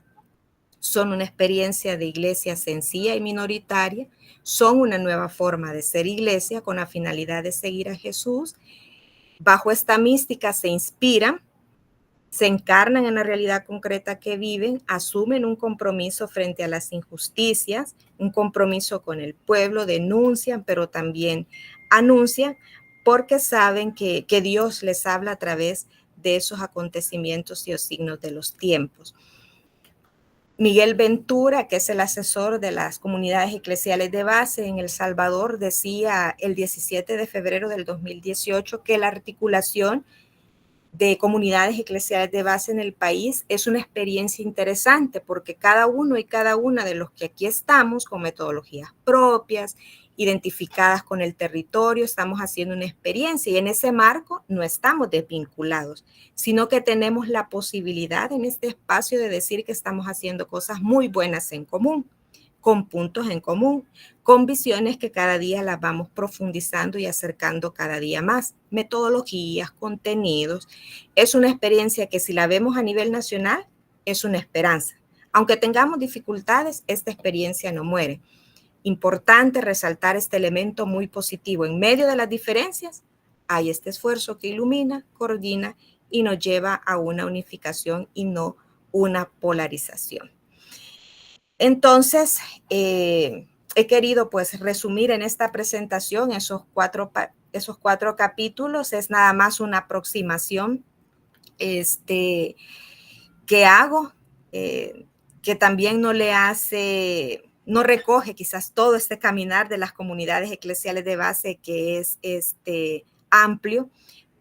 [SPEAKER 2] son una experiencia de iglesia sencilla y minoritaria, son una nueva forma de ser iglesia con la finalidad de seguir a Jesús. Bajo esta mística se inspiran, se encarnan en la realidad concreta que viven, asumen un compromiso frente a las injusticias, un compromiso con el pueblo, denuncian, pero también anuncian, porque saben que Dios les habla a través de esos acontecimientos y los signos de los tiempos. Miguel Ventura, que es el asesor de las comunidades eclesiales de base en El Salvador, decía el 17 de febrero del 2018 que la articulación de comunidades eclesiales de base en el país es una experiencia interesante porque cada uno y cada una de los que aquí estamos con metodologías propias, identificadas con el territorio, estamos haciendo una experiencia y en ese marco no estamos desvinculados, sino que tenemos la posibilidad en este espacio de decir que estamos haciendo cosas muy buenas en común, con puntos en común, con visiones que cada día las vamos profundizando y acercando cada día más, metodologías, contenidos. Es una experiencia que si la vemos a nivel nacional, es una esperanza. Aunque tengamos dificultades, esta experiencia no muere. Importante resaltar este elemento muy positivo. En medio de las diferencias, hay este esfuerzo que ilumina, coordina y nos lleva a una unificación y no una polarización. Entonces, he querido pues resumir en esta presentación esos cuatro capítulos. Es nada más una aproximación que hago, que también no recoge quizás todo este caminar de las comunidades eclesiales de base que es amplio,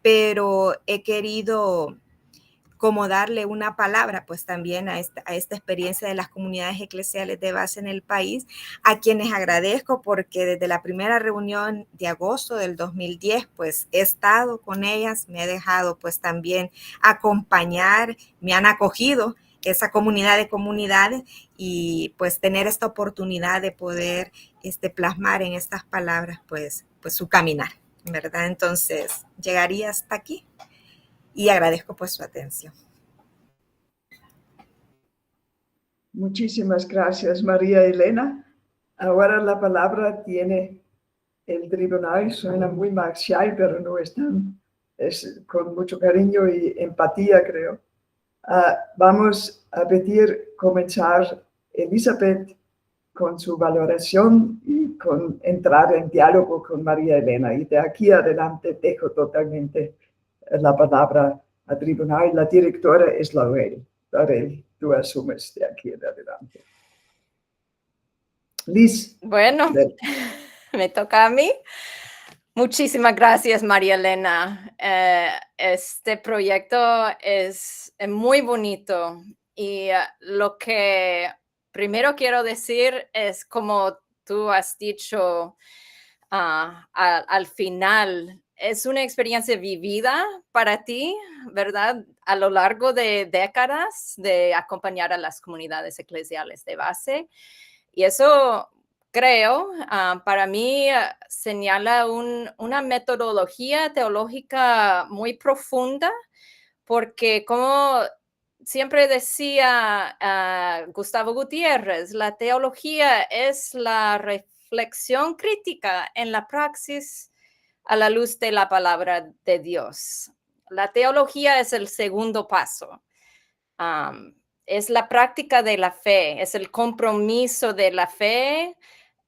[SPEAKER 2] pero he querido como darle una palabra pues también a esta experiencia de las comunidades eclesiales de base en el país, a quienes agradezco porque desde la primera reunión de agosto del 2010 pues he estado con ellas, me he dejado pues también acompañar, me han acogido esa comunidad de comunidades y pues tener esta oportunidad de poder plasmar en estas palabras pues su caminar, ¿verdad? Entonces llegaría hasta aquí. Y agradezco pues su atención.
[SPEAKER 1] Muchísimas gracias, María Elena. Ahora la palabra tiene el tribunal. Suena muy marcial, pero no es tan, es con mucho cariño y empatía, creo. Vamos a pedir comenzar Elizabeth con su valoración y con entrar en diálogo con María Elena. Y de aquí adelante dejo totalmente la palabra al tribunal. La directora es Laurel. Laurel, tú asumes de aquí en adelante. Liz.
[SPEAKER 3] Bueno, me toca a mí. Muchísimas gracias, María Elena. Este proyecto es muy bonito y lo que primero quiero decir es, como tú has dicho al final, es una experiencia vivida para ti, ¿verdad? A lo largo de décadas de acompañar a las comunidades eclesiales de base. Y eso, creo, para mí señala una metodología teológica muy profunda, porque como siempre decía Gustavo Gutiérrez, la teología es la reflexión crítica en la praxis a la luz de la palabra de Dios. La teología es el segundo paso. Um, es la práctica de la fe, es el compromiso de la fe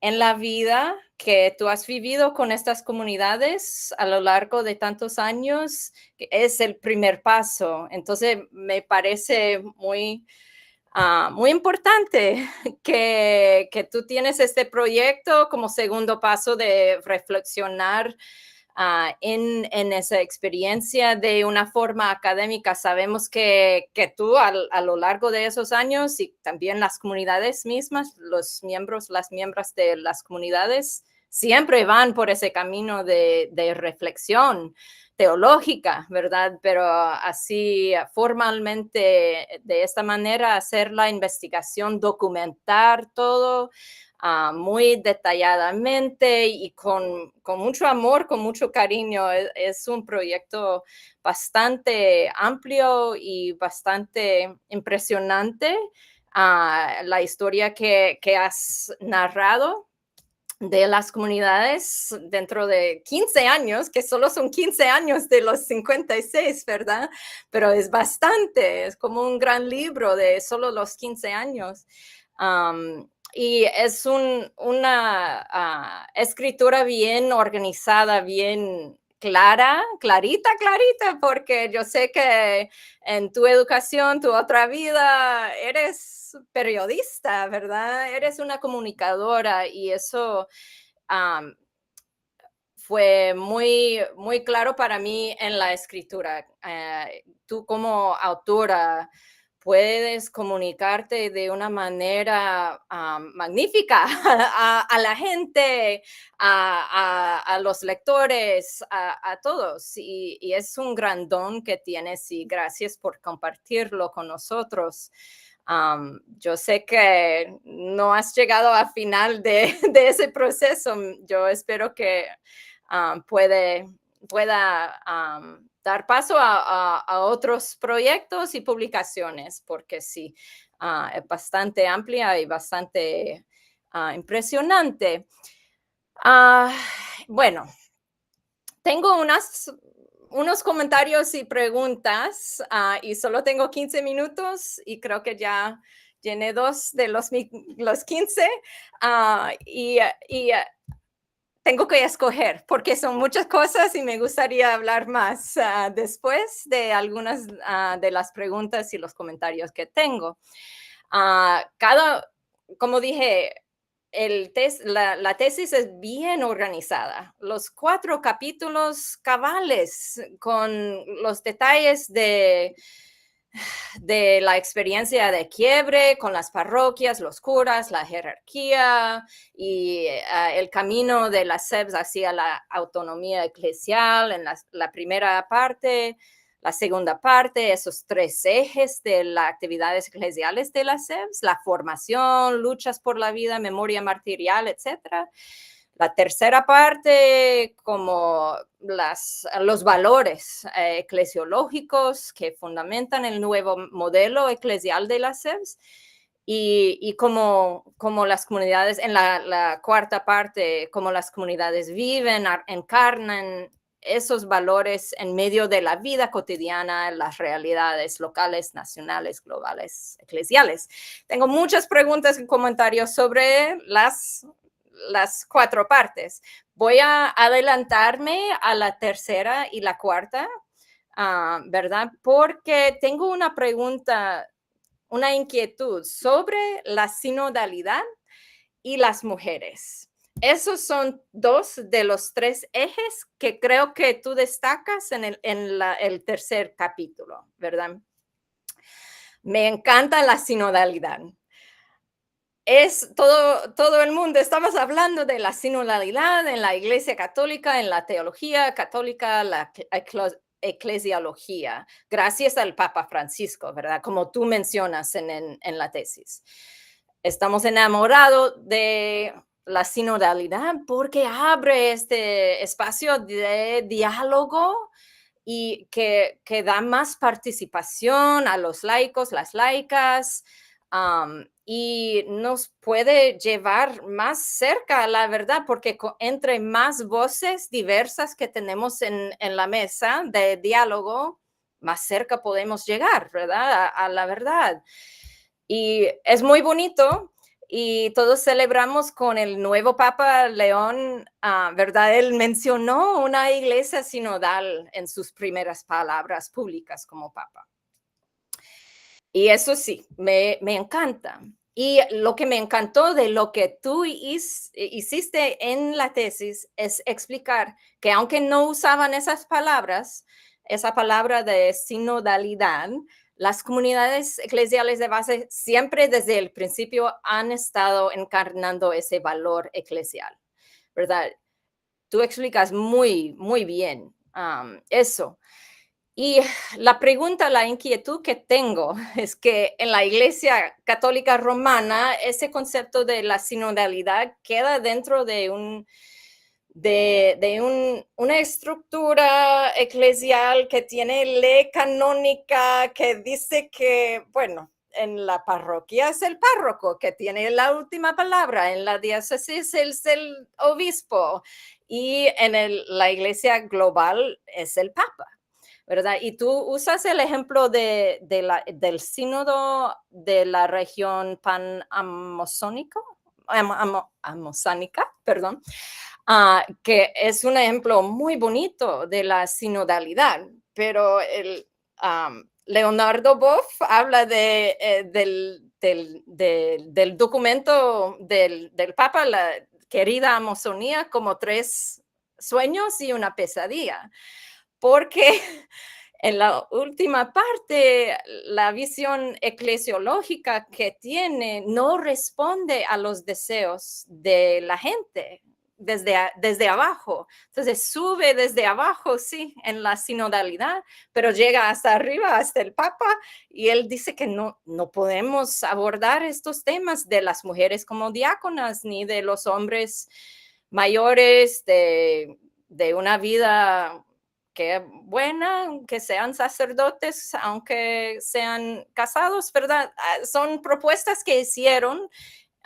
[SPEAKER 3] en la vida que tú has vivido con estas comunidades a lo largo de tantos años, es el primer paso. Entonces, me parece muy importante que tú tienes este proyecto como segundo paso de reflexionar en esa experiencia de una forma académica. Sabemos que tú a lo largo de esos años y también las comunidades mismas, los miembros, las miembros de las comunidades, siempre van por ese camino de reflexión teológica, ¿verdad? Pero así formalmente, de esta manera, hacer la investigación, documentar todo muy detalladamente y con mucho amor, con mucho cariño. Es un proyecto bastante amplio y bastante impresionante. La historia que has narrado de las comunidades dentro de 15 años, que solo son 15 años de los 56, ¿verdad? Pero es bastante, es como un gran libro de solo los 15 años. Y es una escritura bien organizada, bien clarita, porque yo sé que en tu educación, tu otra vida, eres periodista, ¿verdad? Eres una comunicadora y eso fue muy claro para mí en la escritura. Tú como autora puedes comunicarte de una manera magnífica a la gente, a los lectores, a todos. Y es un gran don que tienes y gracias por compartirlo con nosotros. Yo sé que no has llegado al final de ese proceso. Yo espero que pueda dar paso a otros proyectos y publicaciones, porque sí, es bastante amplia y bastante impresionante. Bueno, tengo unos comentarios y preguntas y solo tengo 15 minutos y creo que ya llené 2 de los 15 y tengo que escoger porque son muchas cosas y me gustaría hablar más después de algunas de las preguntas y los comentarios que tengo. Como dije, la tesis es bien organizada. Los 4 capítulos cabales con los detalles de la experiencia de quiebre con las parroquias, los curas, la jerarquía y el camino de las SEBs hacia la autonomía eclesial en la primera parte, la segunda parte, esos 3 ejes de las actividades eclesiales de las SEBs, la formación, luchas por la vida, memoria martirial, etcétera. La tercera parte, como los valores eclesiológicos que fundamentan el nuevo modelo eclesial de las SEBs y como las comunidades, en la cuarta parte, como las comunidades viven, encarnan esos valores en medio de la vida cotidiana, las realidades locales, nacionales, globales, eclesiales. Tengo muchas preguntas y comentarios sobre las 4 partes. Voy a adelantarme a la tercera y la cuarta, ¿verdad? Porque tengo una pregunta, una inquietud sobre la sinodalidad y las mujeres. esos son 2 de los 3 ejes que creo que tú destacas en el tercer capítulo, ¿verdad? Me encanta la sinodalidad. Es todo el mundo, estamos hablando de la sinodalidad en la Iglesia Católica, en la teología católica, la eclesiología, gracias al Papa Francisco, ¿verdad? Como tú mencionas en la tesis. Estamos enamorados de la sinodalidad porque abre este espacio de diálogo y que da más participación a los laicos, las laicas, y nos puede llevar más cerca a la verdad, porque entre más voces diversas que tenemos en la mesa de diálogo, más cerca podemos llegar, ¿verdad? A la verdad. Y es muy bonito. Y todos celebramos con el nuevo Papa León, ¿verdad? Él mencionó una iglesia sinodal en sus primeras palabras públicas como Papa. Y eso sí, me encanta. Y lo que me encantó de lo que tú hiciste en la tesis es explicar que aunque no usaban esas palabras, esa palabra de sinodalidad, las comunidades eclesiales de base siempre desde el principio han estado encarnando ese valor eclesial, ¿verdad? Tú explicas muy, muy bien eso. Y la pregunta, la inquietud que tengo es que en la Iglesia Católica Romana ese concepto de la sinodalidad queda dentro de una estructura eclesial que tiene ley canónica que dice que, bueno, en la parroquia es el párroco que tiene la última palabra, en la diócesis es el obispo y en la Iglesia global es el Papa, ¿verdad? Y tú usas el ejemplo del sínodo de la región pan-amazónica, perdón, que es un ejemplo muy bonito de la sinodalidad, pero Leonardo Boff habla del documento del Papa, la querida Amazonía, como 3 sueños y una pesadilla, porque en la última parte, la visión eclesiológica que tiene no responde a los deseos de la gente desde abajo. Entonces sube desde abajo, sí, en la sinodalidad, pero llega hasta arriba, hasta el Papa, y él dice que no podemos abordar estos temas de las mujeres como diáconas, ni de los hombres mayores de una vida que buena, que sean sacerdotes, aunque sean casados, ¿verdad? Son propuestas que hicieron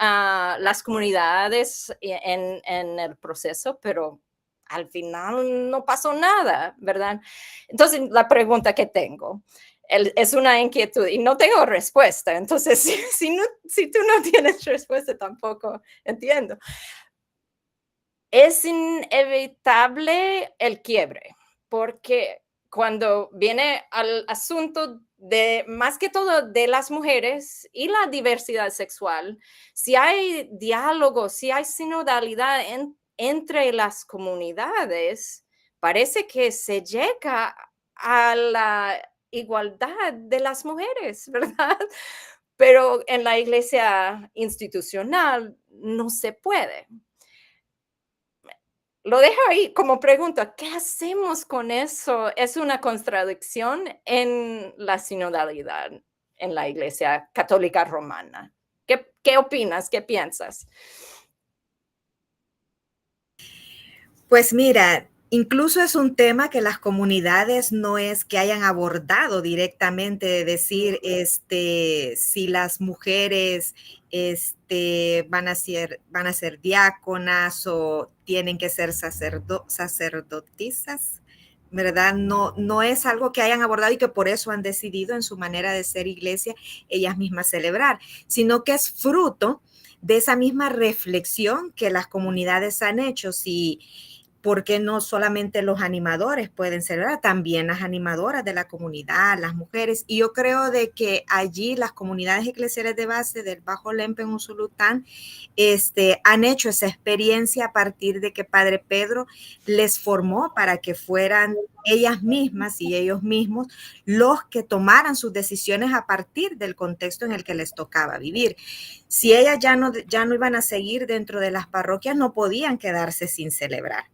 [SPEAKER 3] las comunidades en el proceso, pero al final no pasó nada, ¿verdad? Entonces, la pregunta que tengo es una inquietud y no tengo respuesta. Entonces, si tú no tienes respuesta, tampoco entiendo. Es inevitable el quiebre, porque cuando viene al asunto de, más que todo, de las mujeres y la diversidad sexual, si hay diálogo, si hay sinodalidad entre las comunidades, parece que se llega a la igualdad de las mujeres, ¿verdad? Pero en la iglesia institucional no se puede. Lo dejo ahí como pregunta, ¿qué hacemos con eso? Es una contradicción en la sinodalidad en la Iglesia Católica Romana. ¿Qué opinas? ¿Qué piensas?
[SPEAKER 2] Pues mira, incluso es un tema que las comunidades no es que hayan abordado directamente, de decir, si las mujeres van a ser diáconas o tienen que ser sacerdotisas, ¿verdad? No es algo que hayan abordado y que por eso han decidido en su manera de ser iglesia ellas mismas celebrar, sino que es fruto de esa misma reflexión que las comunidades han hecho. Si porque no solamente los animadores pueden celebrar, también las animadoras de la comunidad, las mujeres. Y yo creo de que allí las comunidades eclesiales de base del Bajo Lempe en Usulután han hecho esa experiencia a partir de que Padre Pedro les formó para que fueran ellas mismas y ellos mismos los que tomaran sus decisiones a partir del contexto en el que les tocaba vivir. Si ellas ya no iban a seguir dentro de las parroquias, no podían quedarse sin celebrar.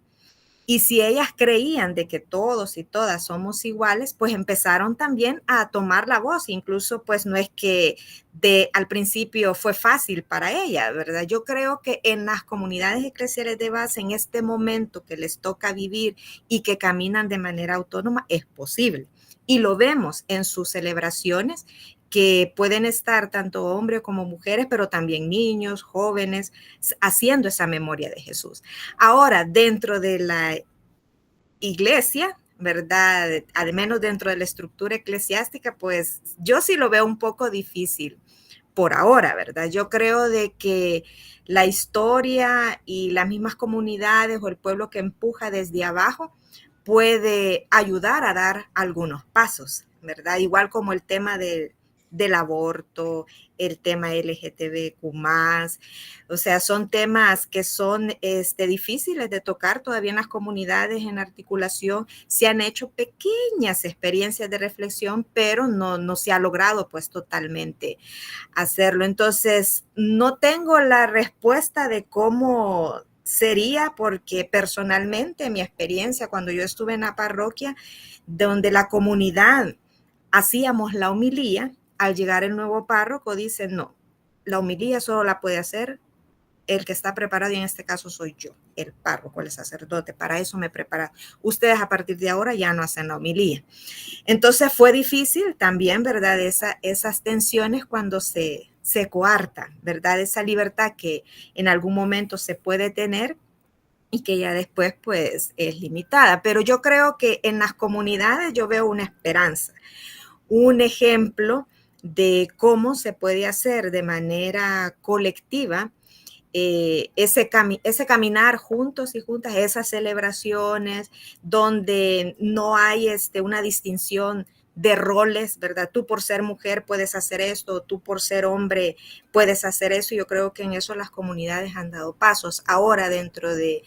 [SPEAKER 2] Y si ellas creían de que todos y todas somos iguales, pues empezaron también a tomar la voz. Incluso, pues no es que al principio fue fácil para ellas, ¿verdad? Yo creo que en las comunidades eclesiales de base, en este momento que les toca vivir y que caminan de manera autónoma, es posible. Y lo vemos en sus celebraciones, que pueden estar tanto hombres como mujeres, pero también niños, jóvenes, haciendo esa memoria de Jesús. Ahora, dentro de la iglesia, ¿verdad? Al menos dentro de la estructura eclesiástica, pues yo sí lo veo un poco difícil por ahora, ¿verdad? Yo creo de que la historia y las mismas comunidades o el pueblo que empuja desde abajo puede ayudar a dar algunos pasos, ¿verdad? Igual como el tema del aborto, el tema LGTBQ+, o sea, son temas que son difíciles de tocar todavía en las comunidades en articulación. Se han hecho pequeñas experiencias de reflexión, pero no se ha logrado pues totalmente hacerlo. Entonces, no tengo la respuesta de cómo sería, porque personalmente mi experiencia cuando yo estuve en la parroquia, donde la comunidad hacíamos la homilía, al llegar el nuevo párroco dice, no, la homilía solo la puede hacer el que está preparado, y en este caso soy yo, el párroco, el sacerdote. Para eso me prepara. Ustedes a partir de ahora ya no hacen la homilía. Entonces fue difícil también, ¿verdad? Esas tensiones cuando se coarta, ¿verdad? Esa libertad que en algún momento se puede tener y que ya después pues es limitada. Pero yo creo que en las comunidades yo veo una esperanza, un ejemplo de cómo se puede hacer de manera colectiva ese caminar juntos y juntas, esas celebraciones donde no hay una distinción de roles, ¿verdad? Tú por ser mujer puedes hacer esto, tú por ser hombre puedes hacer eso. Yo creo que en eso las comunidades han dado pasos. Ahora dentro de,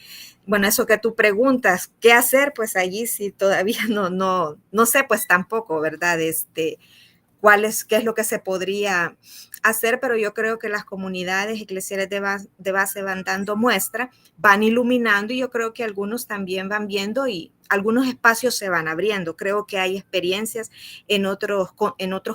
[SPEAKER 2] bueno, eso que tú preguntas, ¿qué hacer? Pues allí sí todavía no sé pues tampoco, ¿verdad? Qué es lo que se podría hacer, pero yo creo que las comunidades eclesiales de base van dando muestra, van iluminando, y yo creo que algunos también van viendo y algunos espacios se van abriendo. Creo que hay experiencias en otros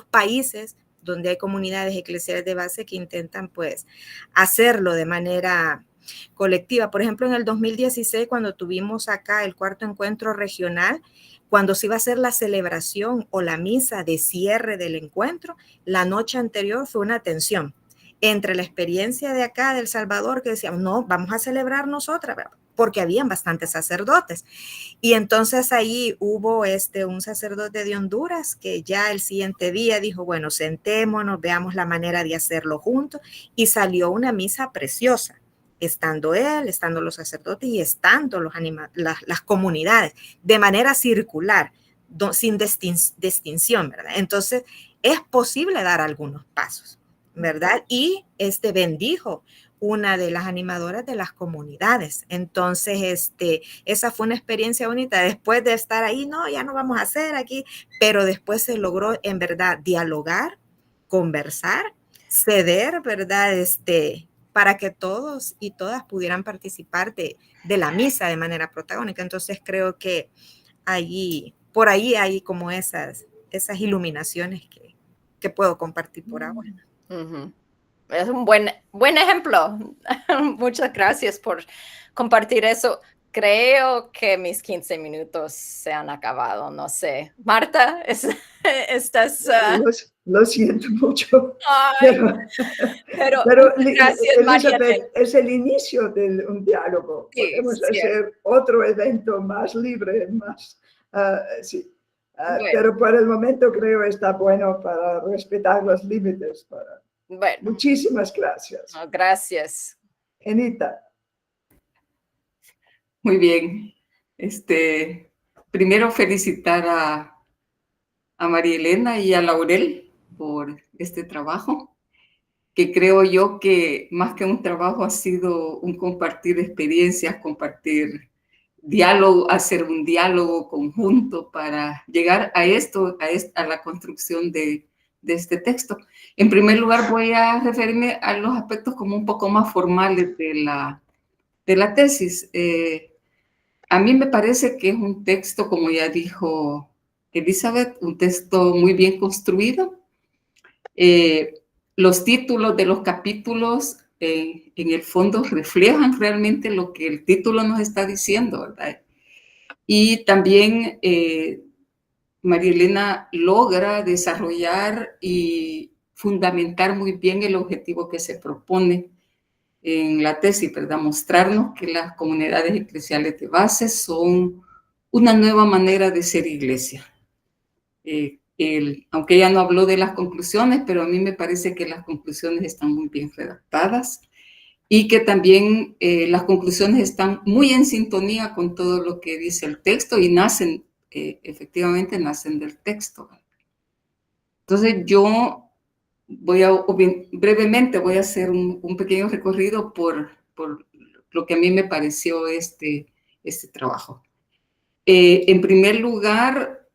[SPEAKER 2] países donde hay comunidades eclesiales de base que intentan pues hacerlo de manera colectiva. Por ejemplo, en el 2016, cuando tuvimos acá el cuarto encuentro regional, cuando se iba a hacer la celebración o la misa de cierre del encuentro, la noche anterior fue una tensión entre la experiencia de acá, de El Salvador, que decíamos, no, vamos a celebrar nosotras, porque habían bastantes sacerdotes. Y entonces ahí hubo un sacerdote de Honduras que ya el siguiente día dijo, bueno, sentémonos, veamos la manera de hacerlo juntos, y salió una misa preciosa, estando él, estando los sacerdotes y estando las comunidades, de manera circular, sin distinción, ¿verdad? Entonces, es posible dar algunos pasos, ¿verdad? Y bendijo una de las animadoras de las comunidades. Entonces, esa fue una experiencia bonita. Después de estar ahí, no, ya no vamos a hacer aquí, pero después se logró, en verdad, dialogar, conversar, ceder, ¿verdad? Para que todos y todas pudieran participar de la misa de manera protagónica. Entonces creo que por ahí hay como esas iluminaciones que puedo compartir por ahora.
[SPEAKER 3] Uh-huh. Es un buen ejemplo. Muchas gracias por compartir eso. Creo que mis 15 minutos se han acabado, no sé. Marta, estás...
[SPEAKER 1] Lo siento mucho.
[SPEAKER 3] Ay, pero gracias,
[SPEAKER 1] Elizabeth, es el inicio de un diálogo.
[SPEAKER 3] Sí,
[SPEAKER 1] Podemos
[SPEAKER 3] cierto.
[SPEAKER 1] hacer otro evento más libre, más... sí.
[SPEAKER 3] Bueno.
[SPEAKER 1] Pero por el momento creo que está bueno para respetar los límites.
[SPEAKER 3] Bueno.
[SPEAKER 1] Muchísimas gracias.
[SPEAKER 3] Gracias.
[SPEAKER 1] Enita.
[SPEAKER 4] Muy bien. Primero felicitar a María Elena y a Laurel por este trabajo, que creo yo que más que un trabajo ha sido un compartir experiencias, compartir diálogo, hacer un diálogo conjunto para llegar a esto, a la construcción de este texto. En primer lugar, voy a referirme a los aspectos como un poco más formales de la tesis. A mí me parece que es un texto, como ya dijo Elizabeth, un texto muy bien construido. Los títulos de los capítulos en el fondo reflejan realmente lo que el título nos está diciendo, ¿verdad? Y también María Elena logra desarrollar y fundamentar muy bien el objetivo que se propone en la tesis, ¿verdad? Mostrarnos que las comunidades eclesiales de base son una nueva manera de ser iglesia. Aunque ella no habló de las conclusiones, pero a mí me parece que las conclusiones están muy bien redactadas y que también las conclusiones están muy en sintonía con todo lo que dice el texto y nacen, efectivamente nacen del texto. Entonces yo brevemente voy a hacer un pequeño recorrido por lo que a mí me pareció este trabajo. En primer lugar,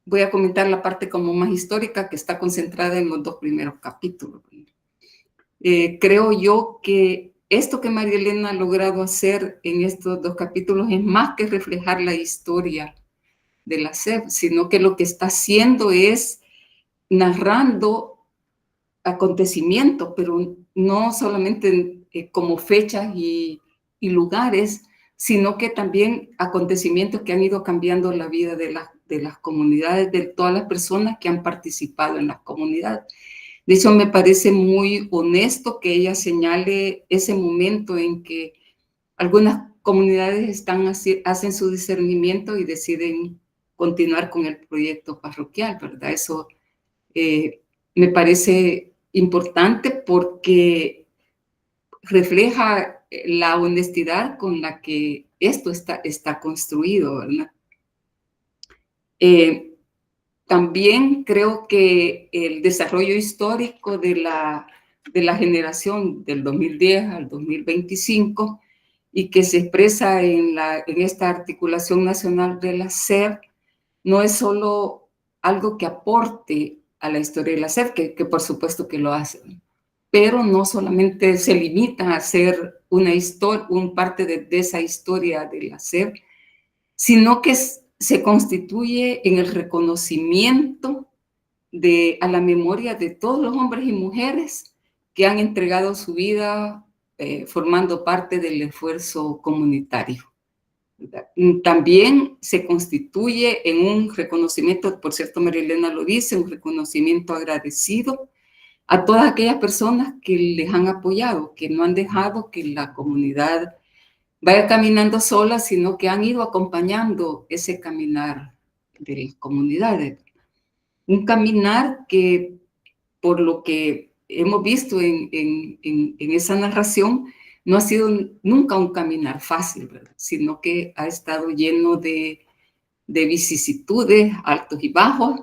[SPEAKER 4] voy a comentar la parte como más histórica que está concentrada en los dos primeros capítulos. Creo yo que esto que María Elena ha logrado hacer en estos dos capítulos es más que reflejar la historia de la SEP, sino que lo que está haciendo es narrando acontecimientos, pero no solamente como fechas y lugares, sino que también acontecimientos que han ido cambiando la vida de las comunidades, de todas las personas que han participado en las comunidades. De hecho, me parece muy honesto que ella señale ese momento en que algunas comunidades hacen su discernimiento y deciden continuar con el proyecto parroquial, ¿verdad? Eso me parece importante porque refleja la honestidad con la que esto está construido, ¿verdad? También creo que el desarrollo histórico de la generación del 2010 al 2025 y que se expresa en esta articulación nacional de la SER no es solo algo que aporte a la historia de la SER, que por supuesto que lo hace, pero no solamente se limita a ser un parte de esa historia de la SER, sino que se constituye en el reconocimiento a la memoria de todos los hombres y mujeres que han entregado su vida formando parte del esfuerzo comunitario. También se constituye en un reconocimiento, por cierto, María Elena lo dice, un reconocimiento agradecido a todas aquellas personas que les han apoyado, que no han dejado que la comunidad vaya caminando sola, sino que han ido acompañando ese caminar de las comunidades. Un caminar que, por lo que hemos visto en esa narración, no ha sido nunca un caminar fácil, ¿verdad? Sino que ha estado lleno de vicisitudes, altos y bajos,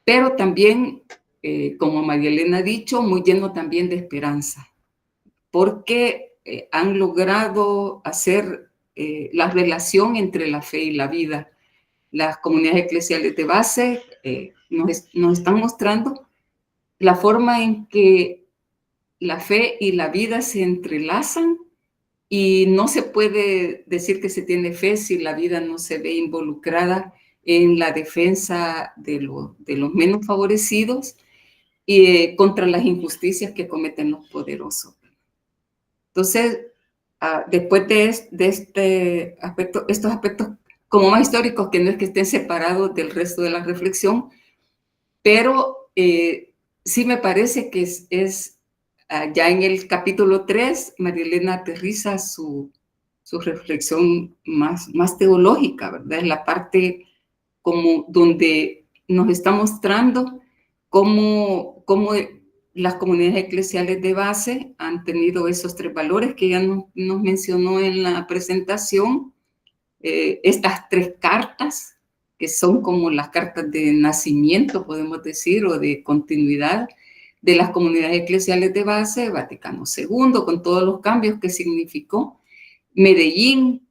[SPEAKER 4] pero también, como María Elena ha dicho, muy lleno también de esperanza, porque han logrado hacer la relación entre la fe y la vida. Las comunidades eclesiales de base nos están mostrando la forma en que la fe y la vida se entrelazan y no se puede decir que se tiene fe si la vida no se ve involucrada en la defensa de los menos favorecidos y contra las injusticias que cometen los poderosos. Entonces, después de estos aspectos como más históricos, que no es que estén separados del resto de la reflexión, pero sí me parece que ya en el capítulo 3, María Elena aterriza su reflexión más teológica, ¿verdad? Es la parte como donde nos está mostrando cómo las comunidades eclesiales de base han tenido esos tres valores que ya nos mencionó en la presentación, estas 3 cartas, que son como las cartas de nacimiento, podemos decir, o de continuidad de las comunidades eclesiales de base, Vaticano II, con todos los cambios que significó, Medellín,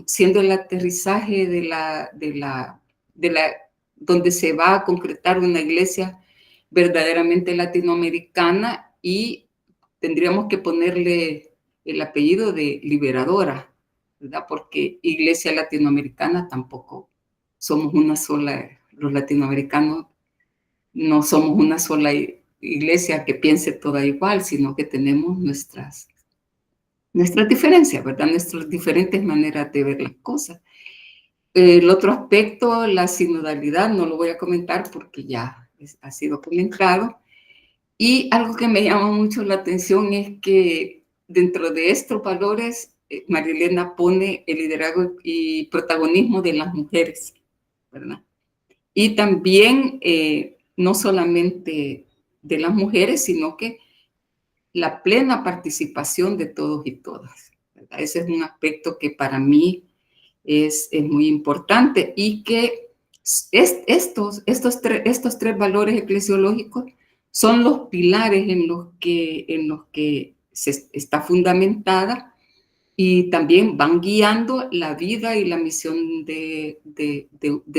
[SPEAKER 4] siendo el aterrizaje donde se va a concretar una iglesia verdaderamente latinoamericana, y tendríamos que ponerle el apellido de liberadora, ¿verdad? Porque iglesia latinoamericana tampoco somos una sola, los latinoamericanos no somos una sola iglesia que piense toda igual, sino que tenemos nuestras diferencias, ¿verdad? Nuestras diferentes maneras de ver las cosas. El otro aspecto, la sinodalidad, no lo voy a comentar porque ya ha sido comentado. Y algo que me llama mucho la atención es que dentro de estos valores, María Elena pone el liderazgo y protagonismo de las mujeres, ¿verdad? Y también no solamente de las mujeres, sino que la plena participación de todos y todas, ¿verdad? Ese es un aspecto que para mí es muy importante, y que estos 3 valores eclesiológicos son los pilares en los que se está fundamentada, y también van guiando la vida y la misión de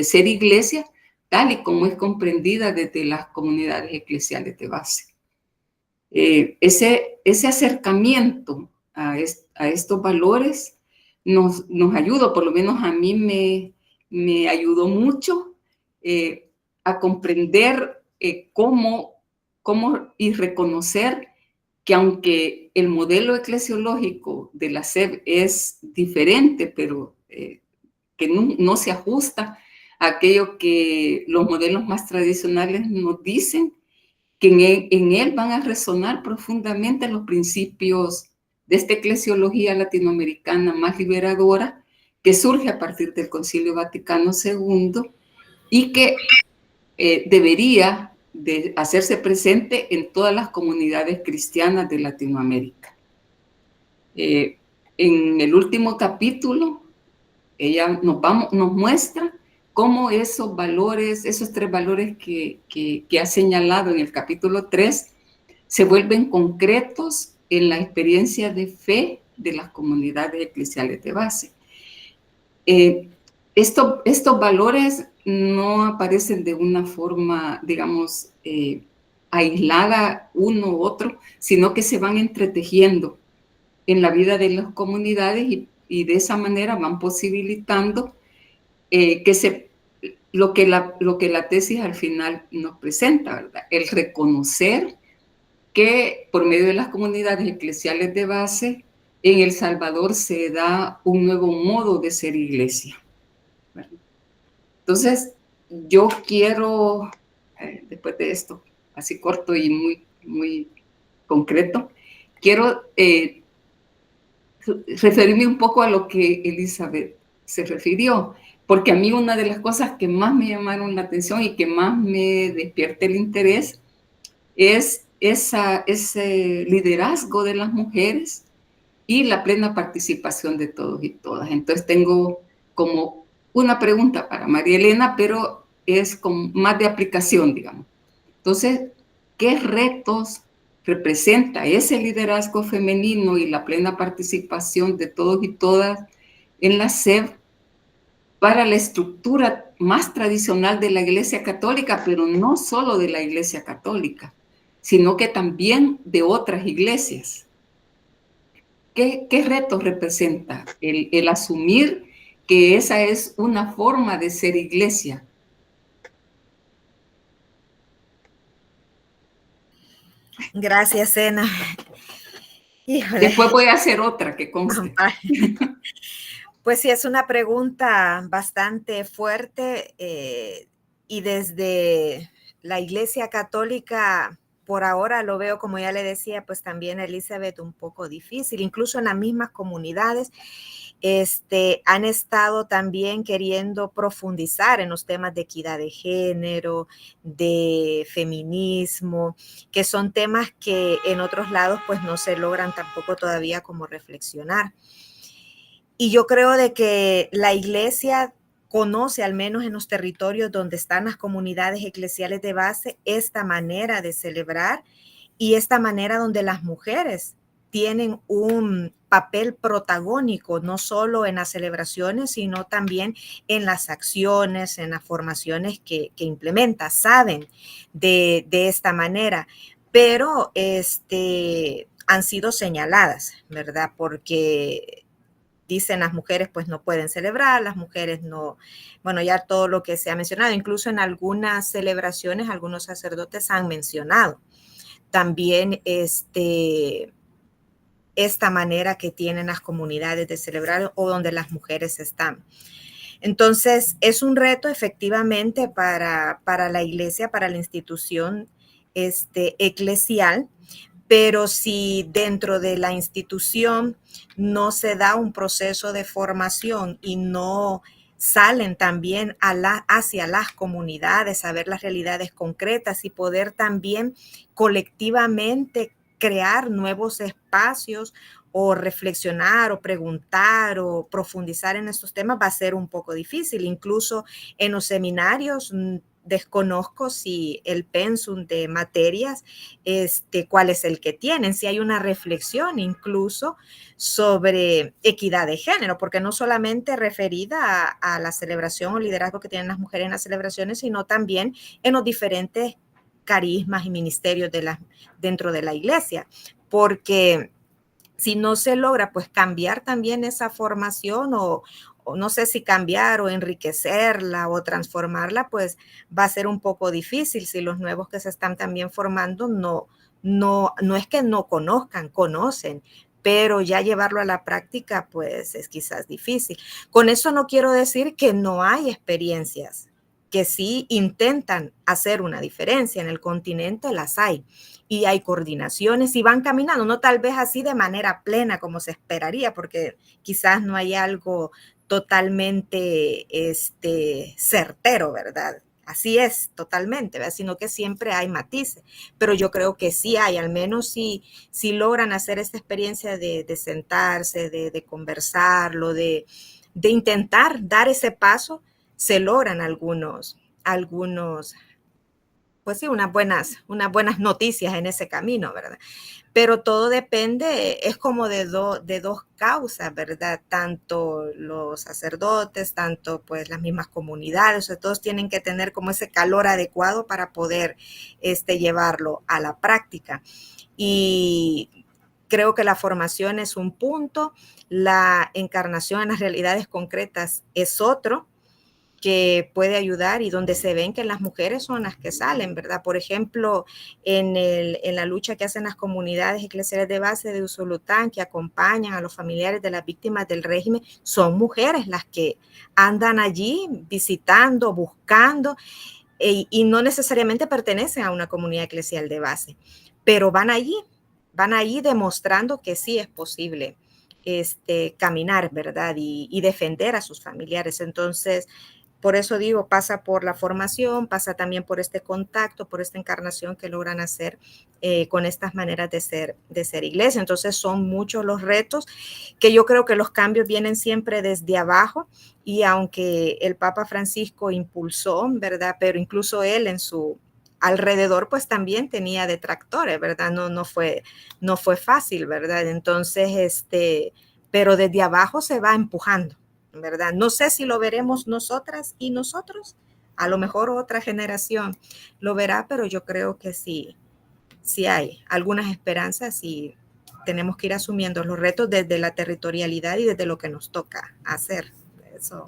[SPEAKER 4] ser iglesia, tal y como es comprendida desde las comunidades eclesiales de base. Ese acercamiento a estos valores nos ayuda, por lo menos a mí me ayudó mucho a comprender cómo y reconocer que aunque el modelo eclesiológico de la SEB es diferente, pero que no se ajusta a aquello que los modelos más tradicionales nos dicen, que en él van a resonar profundamente los principios de esta eclesiología latinoamericana más liberadora, que surge a partir del Concilio Vaticano II, y que debería de hacerse presente en todas las comunidades cristianas de Latinoamérica. En el último capítulo, ella nos muestra cómo esos valores, esos 3 valores que ha señalado en el capítulo 3, se vuelven concretos en la experiencia de fe de las comunidades eclesiales de base. Estos valores no aparecen de una forma, digamos, aislada uno u otro, sino que se van entretejiendo en la vida de las comunidades, y de esa manera van posibilitando lo que la tesis al final nos presenta, ¿verdad? El reconocer que por medio de las comunidades eclesiales de base en El Salvador se da un nuevo modo de ser iglesia, ¿verdad? Entonces, yo quiero, después de esto, así corto y muy, muy concreto, quiero referirme un poco a lo que Elizabeth se refirió, porque a mí una de las cosas que más me llamaron la atención y que más me despierta el interés es ese liderazgo de las mujeres y la plena participación de todos y todas. Entonces tengo como una pregunta para María Elena, pero es con más de aplicación, digamos. Entonces, ¿qué retos representa ese liderazgo femenino y la plena participación de todos y todas en la SEB para la estructura más tradicional de la Iglesia Católica, pero no solo de la Iglesia Católica, sino que también de otras iglesias? ¿Qué retos representa el asumir que esa es una forma de ser iglesia?
[SPEAKER 2] Gracias, Ena. Híjole.
[SPEAKER 4] Después voy a hacer otra que conste.
[SPEAKER 2] Pues sí, es una pregunta bastante fuerte y desde la Iglesia Católica, por ahora lo veo, como ya le decía, pues también Elizabeth, un poco difícil. Incluso en las mismas comunidades han estado también queriendo profundizar en los temas de equidad de género, de feminismo, que son temas que en otros lados pues no se logran tampoco todavía como reflexionar. Y yo creo de que la iglesia conoce, al menos en los territorios donde están las comunidades eclesiales de base, esta manera de celebrar y esta manera donde las mujeres tienen un papel protagónico, no solo en las celebraciones, sino también en las acciones, en las formaciones que implementa, saben de esta manera, pero han sido señaladas, ¿verdad? Porque dicen las mujeres pues no pueden celebrar, las mujeres no, bueno, ya todo lo que se ha mencionado, incluso en algunas celebraciones, algunos sacerdotes han mencionado también esta manera que tienen las comunidades de celebrar o donde las mujeres están. Entonces, es un reto efectivamente para la iglesia, para la institución eclesial, pero si dentro de la institución no se da un proceso de formación y no salen también hacia las comunidades a ver las realidades concretas y poder también colectivamente crear nuevos espacios o reflexionar o preguntar o profundizar en estos temas, va a ser un poco difícil. Incluso en los seminarios desconozco si el pensum de materias, cuál es el que tienen, si hay una reflexión incluso sobre equidad de género, porque no solamente referida a la celebración o liderazgo que tienen las mujeres en las celebraciones, sino también en los diferentes carismas y ministerios dentro de la iglesia, porque si no se logra pues cambiar también esa formación o no sé si cambiar o enriquecerla o transformarla, pues va a ser un poco difícil si los nuevos que se están también formando no es que no conocen, pero ya llevarlo a la práctica pues es quizás difícil. Con eso no quiero decir que no hay experiencias que sí intentan hacer una diferencia. En el continente las hay y hay coordinaciones y van caminando, no tal vez así de manera plena como se esperaría, porque quizás no hay algo totalmente certero, ¿verdad? Así es totalmente, ¿verdad? Sino que siempre hay matices, pero yo creo que sí hay, al menos si logran hacer esta experiencia de sentarse, de conversarlo, de intentar dar ese paso, se logran algunos, pues sí, unas buenas noticias en ese camino, ¿verdad? Pero todo depende, es como de dos causas, ¿verdad? Tanto los sacerdotes, tanto pues las mismas comunidades, o sea, todos tienen que tener como ese calor adecuado para poder llevarlo a la práctica. Y creo que la formación es un punto, la encarnación en las realidades concretas es otro, que puede ayudar y donde se ven que las mujeres son las que salen, ¿verdad? Por ejemplo, en la lucha que hacen las comunidades eclesiales de base de Usulután, que acompañan a los familiares de las víctimas del régimen, son mujeres las que andan allí visitando, buscando, y no necesariamente pertenecen a una comunidad eclesial de base, pero van allí demostrando que sí es posible caminar, ¿verdad? Y defender a sus familiares. Entonces, por eso digo, pasa por la formación, pasa también por este contacto, por esta encarnación que logran hacer con estas maneras de ser iglesia. Entonces son muchos los retos, que yo creo que los cambios vienen siempre desde abajo, y aunque el Papa Francisco impulsó, ¿verdad? Pero incluso él en su alrededor pues también tenía detractores, ¿verdad? No fue fácil, ¿verdad? Entonces, pero desde abajo se va empujando, ¿verdad? No sé si lo veremos nosotras y nosotros, a lo mejor otra generación lo verá, pero yo creo que sí hay algunas esperanzas y tenemos que ir asumiendo los retos desde la territorialidad y desde lo que nos toca hacer. Eso.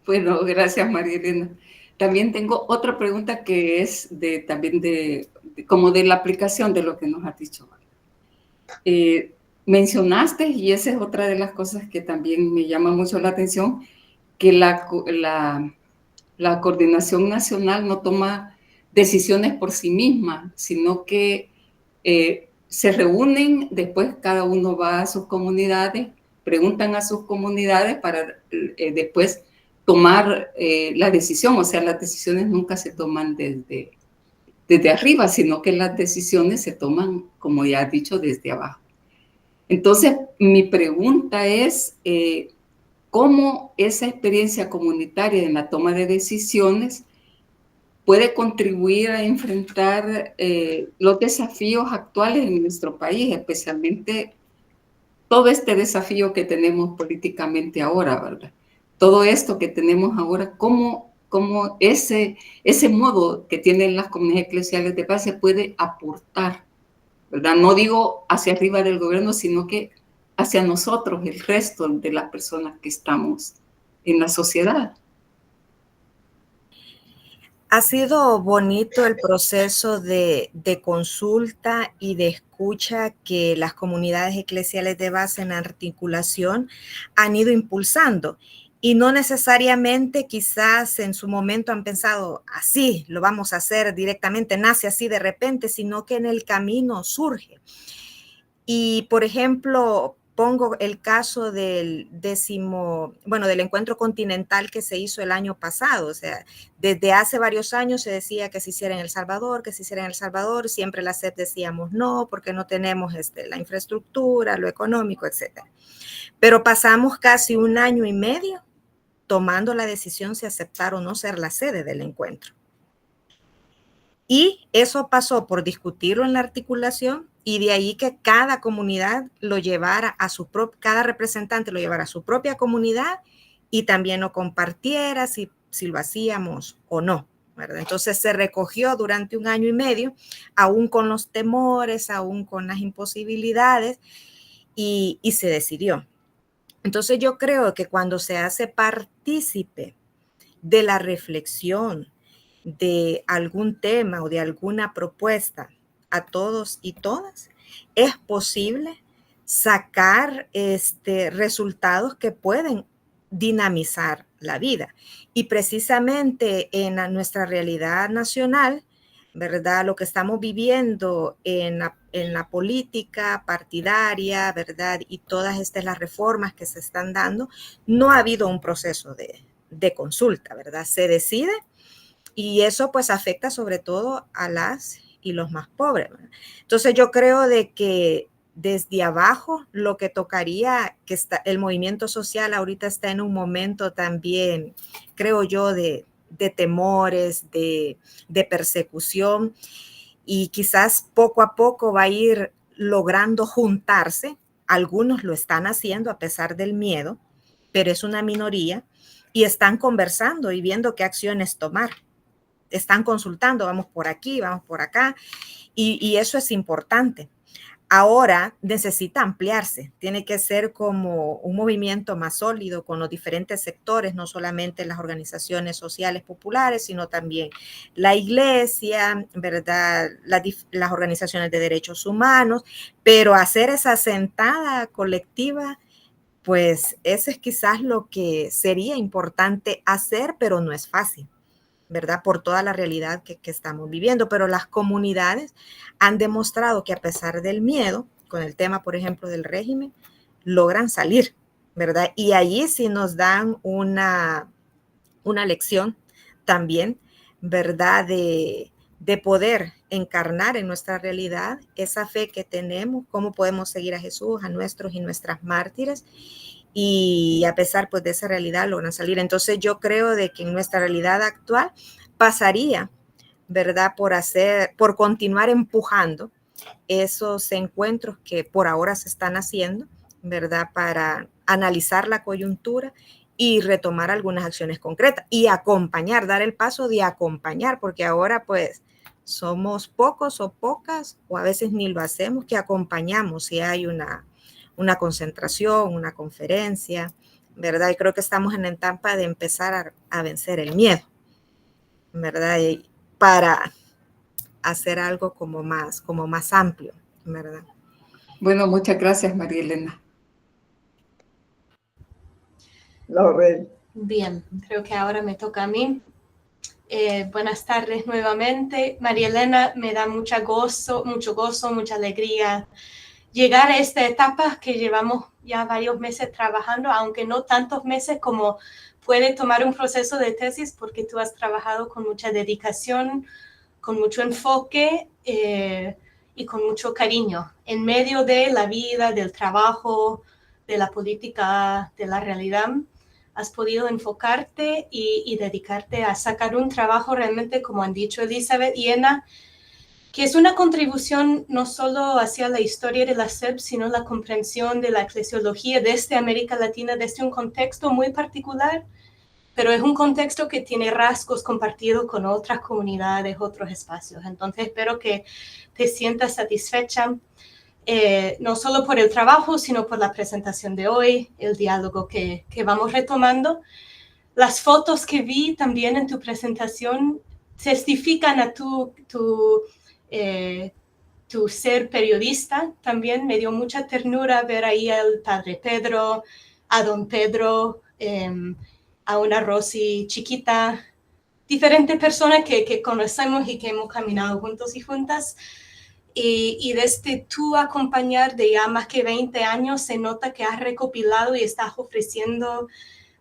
[SPEAKER 4] Bueno, gracias, María Elena. También tengo otra pregunta que es como de la aplicación de lo que nos has dicho. Mencionaste, y esa es otra de las cosas que también me llama mucho la atención, que la coordinación nacional no toma decisiones por sí misma, sino que se reúnen, después cada uno va a sus comunidades, preguntan a sus comunidades para después tomar la decisión. O sea, las decisiones nunca se toman desde arriba, sino que las decisiones se toman, como ya has dicho, desde abajo. Entonces, mi pregunta es, ¿cómo esa experiencia comunitaria en la toma de decisiones puede contribuir a enfrentar los desafíos actuales en nuestro país, especialmente todo este desafío que tenemos políticamente ahora, ¿verdad? Todo esto que tenemos ahora, ¿cómo ese modo que tienen las comunidades eclesiales de base puede aportar, ¿verdad? No digo hacia arriba del gobierno, sino que hacia nosotros, el resto de las personas que estamos en la sociedad.
[SPEAKER 2] Ha sido bonito el proceso de consulta y de escucha que las comunidades eclesiales de base en articulación han ido impulsando. Y no necesariamente quizás en su momento han pensado así, lo vamos a hacer directamente, nace así de repente, sino que en el camino surge. Y, por ejemplo, pongo el caso del del encuentro continental que se hizo el año pasado. O sea, desde hace varios años se decía que se hiciera en El Salvador, siempre la CEP decíamos no, porque no tenemos la infraestructura, lo económico, etc. Pero pasamos casi 1 año y medio tomando la decisión si aceptar o no ser la sede del encuentro. Y eso pasó por discutirlo en la articulación y de ahí que cada comunidad lo llevara a cada representante lo llevara a su propia comunidad y también lo compartiera si lo hacíamos o no, ¿verdad? Entonces se recogió durante 1 año y medio, aún con los temores, aún con las imposibilidades, y se decidió. Entonces yo creo que cuando se hace partícipe de la reflexión, de algún tema o de alguna propuesta a todos y todas, es posible sacar resultados que pueden dinamizar la vida. Y precisamente en nuestra realidad nacional, ¿verdad? Lo que estamos viviendo en la política partidaria, ¿verdad? Y todas las reformas que se están dando, no ha habido un proceso de consulta, ¿verdad? Se decide. Y eso pues afecta sobre todo a las y los más pobres, ¿verdad? Entonces yo creo de que desde abajo lo que tocaría, el movimiento social ahorita está en un momento también, creo yo, de temores, de persecución, y quizás poco a poco va a ir logrando juntarse. Algunos lo están haciendo a pesar del miedo, pero es una minoría, y están conversando y viendo qué acciones tomar. Están consultando, vamos por aquí, vamos por acá, y eso es importante. Ahora necesita ampliarse, tiene que ser como un movimiento más sólido con los diferentes sectores, no solamente las organizaciones sociales populares, sino también la iglesia, ¿verdad? Las organizaciones de derechos humanos, pero hacer esa sentada colectiva, pues eso es quizás lo que sería importante hacer, pero no es fácil, ¿verdad? Por toda la realidad que estamos viviendo, pero las comunidades han demostrado que a pesar del miedo, con el tema, por ejemplo, del régimen, logran salir, ¿verdad? Y allí sí nos dan una lección también, ¿verdad? De poder encarnar en nuestra realidad esa fe que tenemos, cómo podemos seguir a Jesús, a nuestros y nuestras mártires, y a pesar pues de esa realidad logran salir. Entonces yo creo de que en nuestra realidad actual pasaría, ¿verdad? Por continuar empujando esos encuentros que por ahora se están haciendo, ¿verdad? Para analizar la coyuntura y retomar algunas acciones concretas y acompañar, dar el paso de acompañar, porque ahora pues somos pocos o pocas, o a veces ni lo hacemos, que acompañamos si hay una concentración, una conferencia, ¿verdad? Y creo que estamos en la etapa de empezar a vencer el miedo, ¿verdad? Y para hacer algo como más amplio, ¿verdad?
[SPEAKER 4] Bueno, muchas gracias, María Elena.
[SPEAKER 1] Laurel.
[SPEAKER 5] Bien, creo que ahora me toca a mí. Buenas tardes nuevamente. María Elena, me da mucho gozo, mucha alegría llegar a esta etapa que llevamos ya varios meses trabajando, aunque no tantos meses como puede tomar un proceso de tesis, porque tú has trabajado con mucha dedicación, con mucho enfoque, y con mucho cariño en medio de la vida, del trabajo, de la política, de la realidad. Has podido enfocarte y dedicarte a sacar un trabajo realmente, como han dicho Elizabeth y Ena, que es una contribución no solo hacia la historia de la SEP, sino la comprensión de la eclesiología desde América Latina, desde un contexto muy particular, pero es un contexto que tiene rasgos compartidos con otras comunidades, otros espacios. Entonces espero que te sientas satisfecha, no solo por el trabajo, sino por la presentación de hoy, el diálogo que vamos retomando. Las fotos que vi también en tu presentación testifican a tu ser periodista. También me dio mucha ternura ver ahí al padre Pedro, a don Pedro, a una Rosy chiquita, diferentes personas que conocemos y que hemos caminado juntos y juntas. Y desde tú acompañar de ya más que 20 años, se nota que has recopilado y estás ofreciendo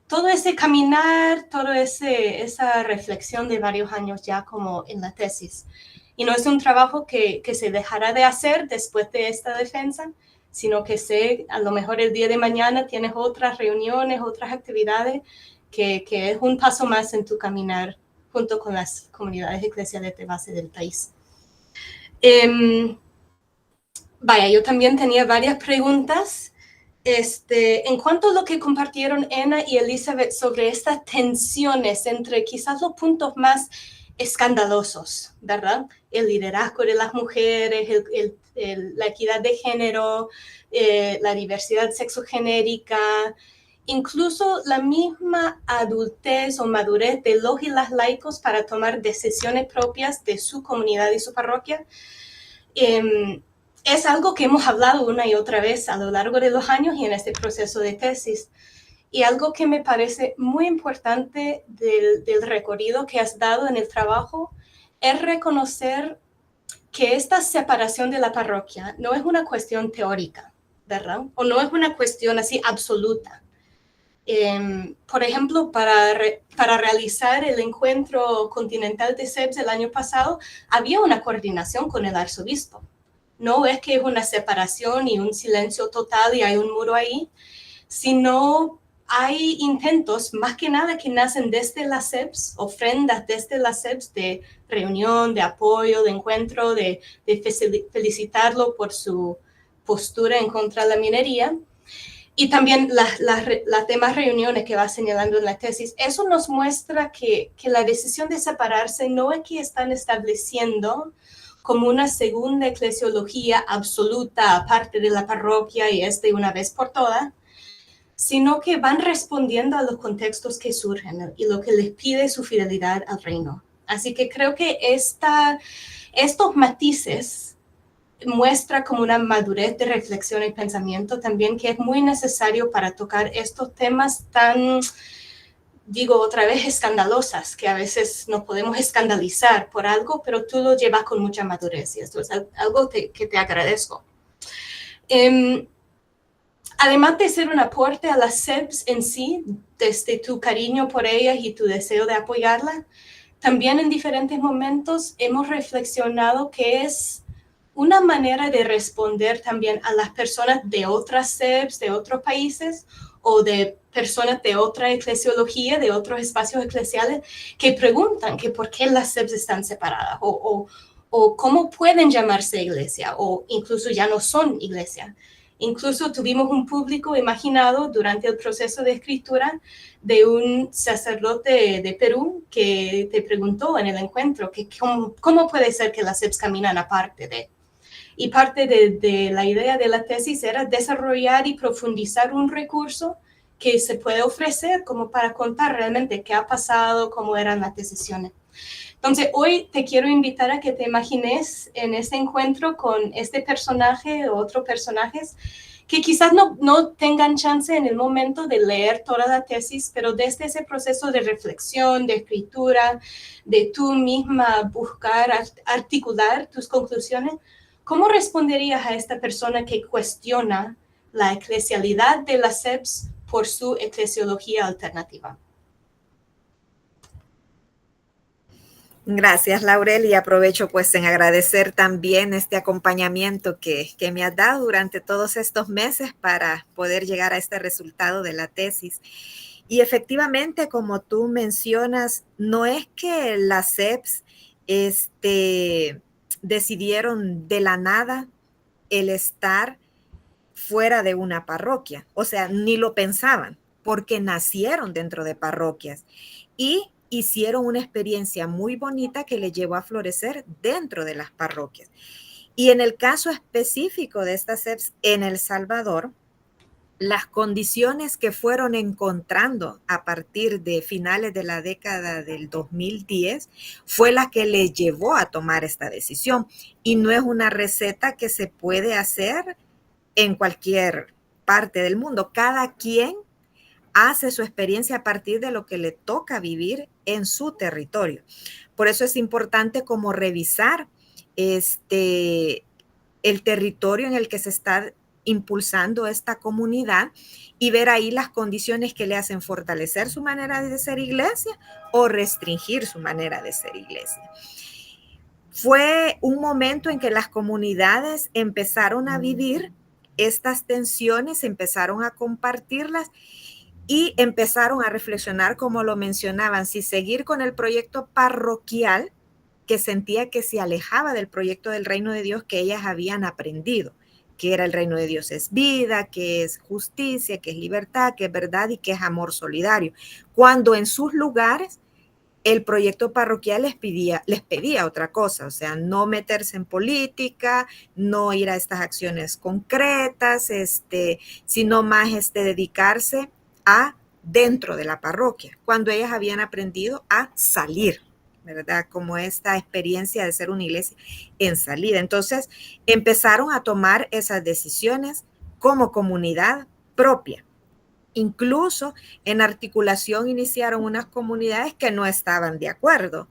[SPEAKER 5] todo ese caminar, toda esa reflexión de varios años ya como en la tesis. Y no es un trabajo que se dejará de hacer después de esta defensa, sino que a lo mejor el día de mañana tienes otras reuniones, otras actividades, que es un paso más en tu caminar junto con las comunidades eclesiales de base del país. Yo también tenía varias preguntas. En cuanto a lo que compartieron Ena y Elizabeth sobre estas tensiones entre quizás los puntos más escandalosos, ¿verdad? El liderazgo de las mujeres, la equidad de género, la diversidad sexogenérica, incluso la misma adultez o madurez de los y las laicos para tomar decisiones propias de su comunidad y su parroquia. Es algo que hemos hablado una y otra vez a lo largo de los años y en este proceso de tesis. Y algo que me parece muy importante del recorrido que has dado en el trabajo es reconocer que esta separación de la parroquia no es una cuestión teórica, ¿verdad? O no es una cuestión así absoluta. Por ejemplo, para realizar el encuentro continental de SEPS el año pasado, había una coordinación con el arzobispo. No es que es una separación y un silencio total y hay un muro ahí, sino hay intentos, más que nada, que nacen desde las SEPS, ofrendas desde las SEPS de reunión, de apoyo, de encuentro, de felicitarlo por su postura en contra de la minería. Y también las demás reuniones que va señalando en la tesis. Eso nos muestra que la decisión de separarse no es que están estableciendo como una segunda eclesiología absoluta aparte de la parroquia y de una vez por todas, sino que van respondiendo a los contextos que surgen y lo que les pide su fidelidad al reino. Así que creo que estos matices muestra como una madurez de reflexión y pensamiento también que es muy necesario para tocar estos temas tan, digo otra vez, escandalosas, que a veces nos podemos escandalizar por algo, pero tú lo llevas con mucha madurez y esto es algo que te agradezco. Además de ser un aporte a las SEPS en sí, desde tu cariño por ellas y tu deseo de apoyarlas, también en diferentes momentos hemos reflexionado que es una manera de responder también a las personas de otras SEPS, de otros países, o de personas de otra eclesiología, de otros espacios eclesiales, que preguntan que por qué las SEPS están separadas, o cómo pueden llamarse iglesia, o incluso ya no son iglesia. Incluso tuvimos un público imaginado durante el proceso de escritura de un sacerdote de Perú que te preguntó en el encuentro que cómo puede ser que las SEPS caminan aparte de. Y parte de la idea de la tesis era desarrollar y profundizar un recurso que se puede ofrecer como para contar realmente qué ha pasado, cómo eran las decisiones. Entonces, hoy te quiero invitar a que te imagines en este encuentro con este personaje o otros personajes que quizás no tengan chance en el momento de leer toda la tesis, pero desde ese proceso de reflexión, de escritura, de tú misma buscar, articular tus conclusiones, ¿cómo responderías a esta persona que cuestiona la eclesialidad de las SEPS por su eclesiología alternativa?
[SPEAKER 2] Gracias, Laurel, y aprovecho pues en agradecer también este acompañamiento que me has dado durante todos estos meses para poder llegar a este resultado de la tesis. Y efectivamente, como tú mencionas, no es que las CEPs decidieron de la nada el estar fuera de una parroquia, o sea, ni lo pensaban, porque nacieron dentro de parroquias y hicieron una experiencia muy bonita que les llevó a florecer dentro de las parroquias. Y en el caso específico de estas CEPs en El Salvador, las condiciones que fueron encontrando a partir de finales de la década del 2010 fue la que les llevó a tomar esta decisión. Y no es una receta que se puede hacer en cualquier parte del mundo. Cada quien hace su experiencia a partir de lo que le toca vivir en su territorio. Por eso es importante como revisar el territorio en el que se está impulsando esta comunidad y ver ahí las condiciones que le hacen fortalecer su manera de ser iglesia o restringir su manera de ser iglesia. Fue un momento en que las comunidades empezaron a vivir estas tensiones, empezaron a compartirlas y empezaron a reflexionar, como lo mencionaban, si seguir con el proyecto parroquial, que sentía que se alejaba del proyecto del reino de Dios que ellas habían aprendido, que era el reino de Dios es vida, que es justicia, que es libertad, que es verdad y que es amor solidario. Cuando en sus lugares el proyecto parroquial les pedía otra cosa, o sea, no meterse en política, no ir a estas acciones concretas, sino más dedicarse a dentro de la parroquia, cuando ellas habían aprendido a salir, ¿verdad? Como esta experiencia de ser una iglesia en salida. Entonces, empezaron a tomar esas decisiones como comunidad propia. Incluso en articulación iniciaron unas comunidades que no estaban de acuerdo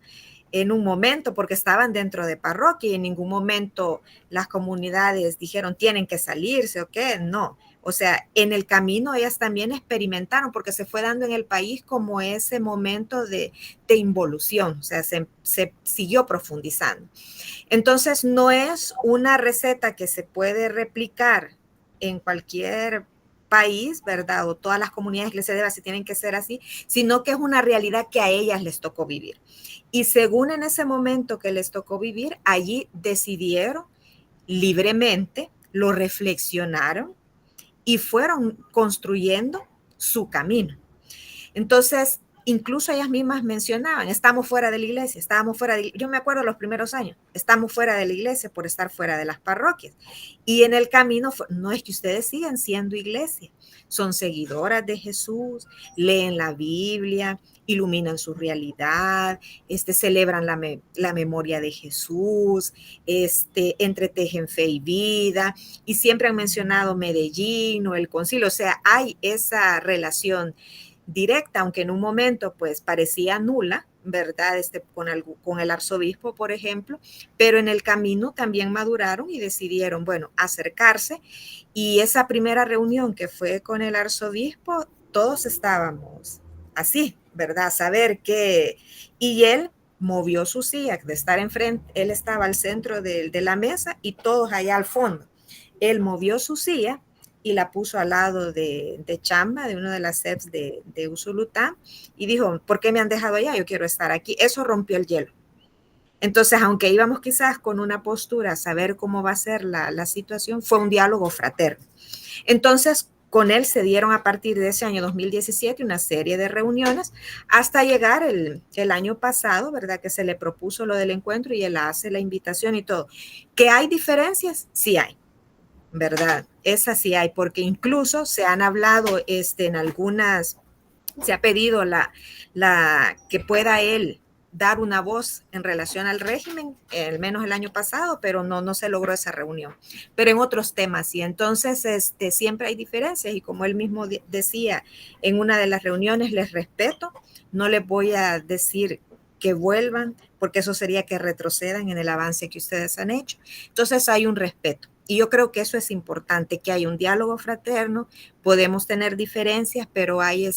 [SPEAKER 2] en un momento porque estaban dentro de parroquia y en ningún momento las comunidades dijeron tienen que salirse o qué, no. O sea, en el camino ellas también experimentaron porque se fue dando en el país como ese momento de involución, o sea, se siguió profundizando. Entonces, no es una receta que se puede replicar en cualquier país, ¿verdad? O todas las comunidades iglesias de base tienen que ser así, sino que es una realidad que a ellas les tocó vivir. Y según en ese momento que les tocó vivir, allí decidieron libremente, lo reflexionaron y fueron construyendo su camino. Entonces, incluso ellas mismas mencionaban, estamos fuera de la iglesia, estábamos fuera de, yo me acuerdo los primeros años, estamos fuera de la iglesia por estar fuera de las parroquias. Y en el camino, no es que ustedes sigan siendo iglesia, son seguidoras de Jesús, leen la Biblia, iluminan su realidad, celebran la memoria de Jesús, entretejen fe y vida, y siempre han mencionado Medellín o el concilio, o sea, hay esa relación directa, aunque en un momento pues parecía nula, ¿verdad? Con el arzobispo, por ejemplo, pero en el camino también maduraron y decidieron, bueno, acercarse. Y esa primera reunión que fue con el arzobispo, todos estábamos así, ¿verdad? Saber que, y él movió su silla de estar enfrente, él estaba al centro de la mesa y todos allá al fondo. Él movió su silla y la puso al lado de Chamba, de una de las CEPs de Usulután, y dijo, ¿por qué me han dejado allá? Yo quiero estar aquí. Eso rompió el hielo. Entonces, aunque íbamos quizás con una postura a saber cómo va a ser la situación, fue un diálogo fraterno. Entonces, con él se dieron a partir de ese año 2017 una serie de reuniones hasta llegar el año pasado, ¿verdad? Que se le propuso lo del encuentro y él hace la invitación y todo. ¿Que hay diferencias? Sí hay. ¿Verdad? Esa sí hay, porque incluso se han hablado en algunas, se ha pedido que pueda él dar una voz en relación al régimen, al menos el año pasado, pero no se logró esa reunión. Pero en otros temas sí. Entonces, siempre hay diferencias y como él mismo decía en una de las reuniones, les respeto, no les voy a decir que vuelvan, porque eso sería que retrocedan en el avance que ustedes han hecho. Entonces hay un respeto. Y yo creo que eso es importante, que hay un diálogo fraterno, podemos tener diferencias, pero hay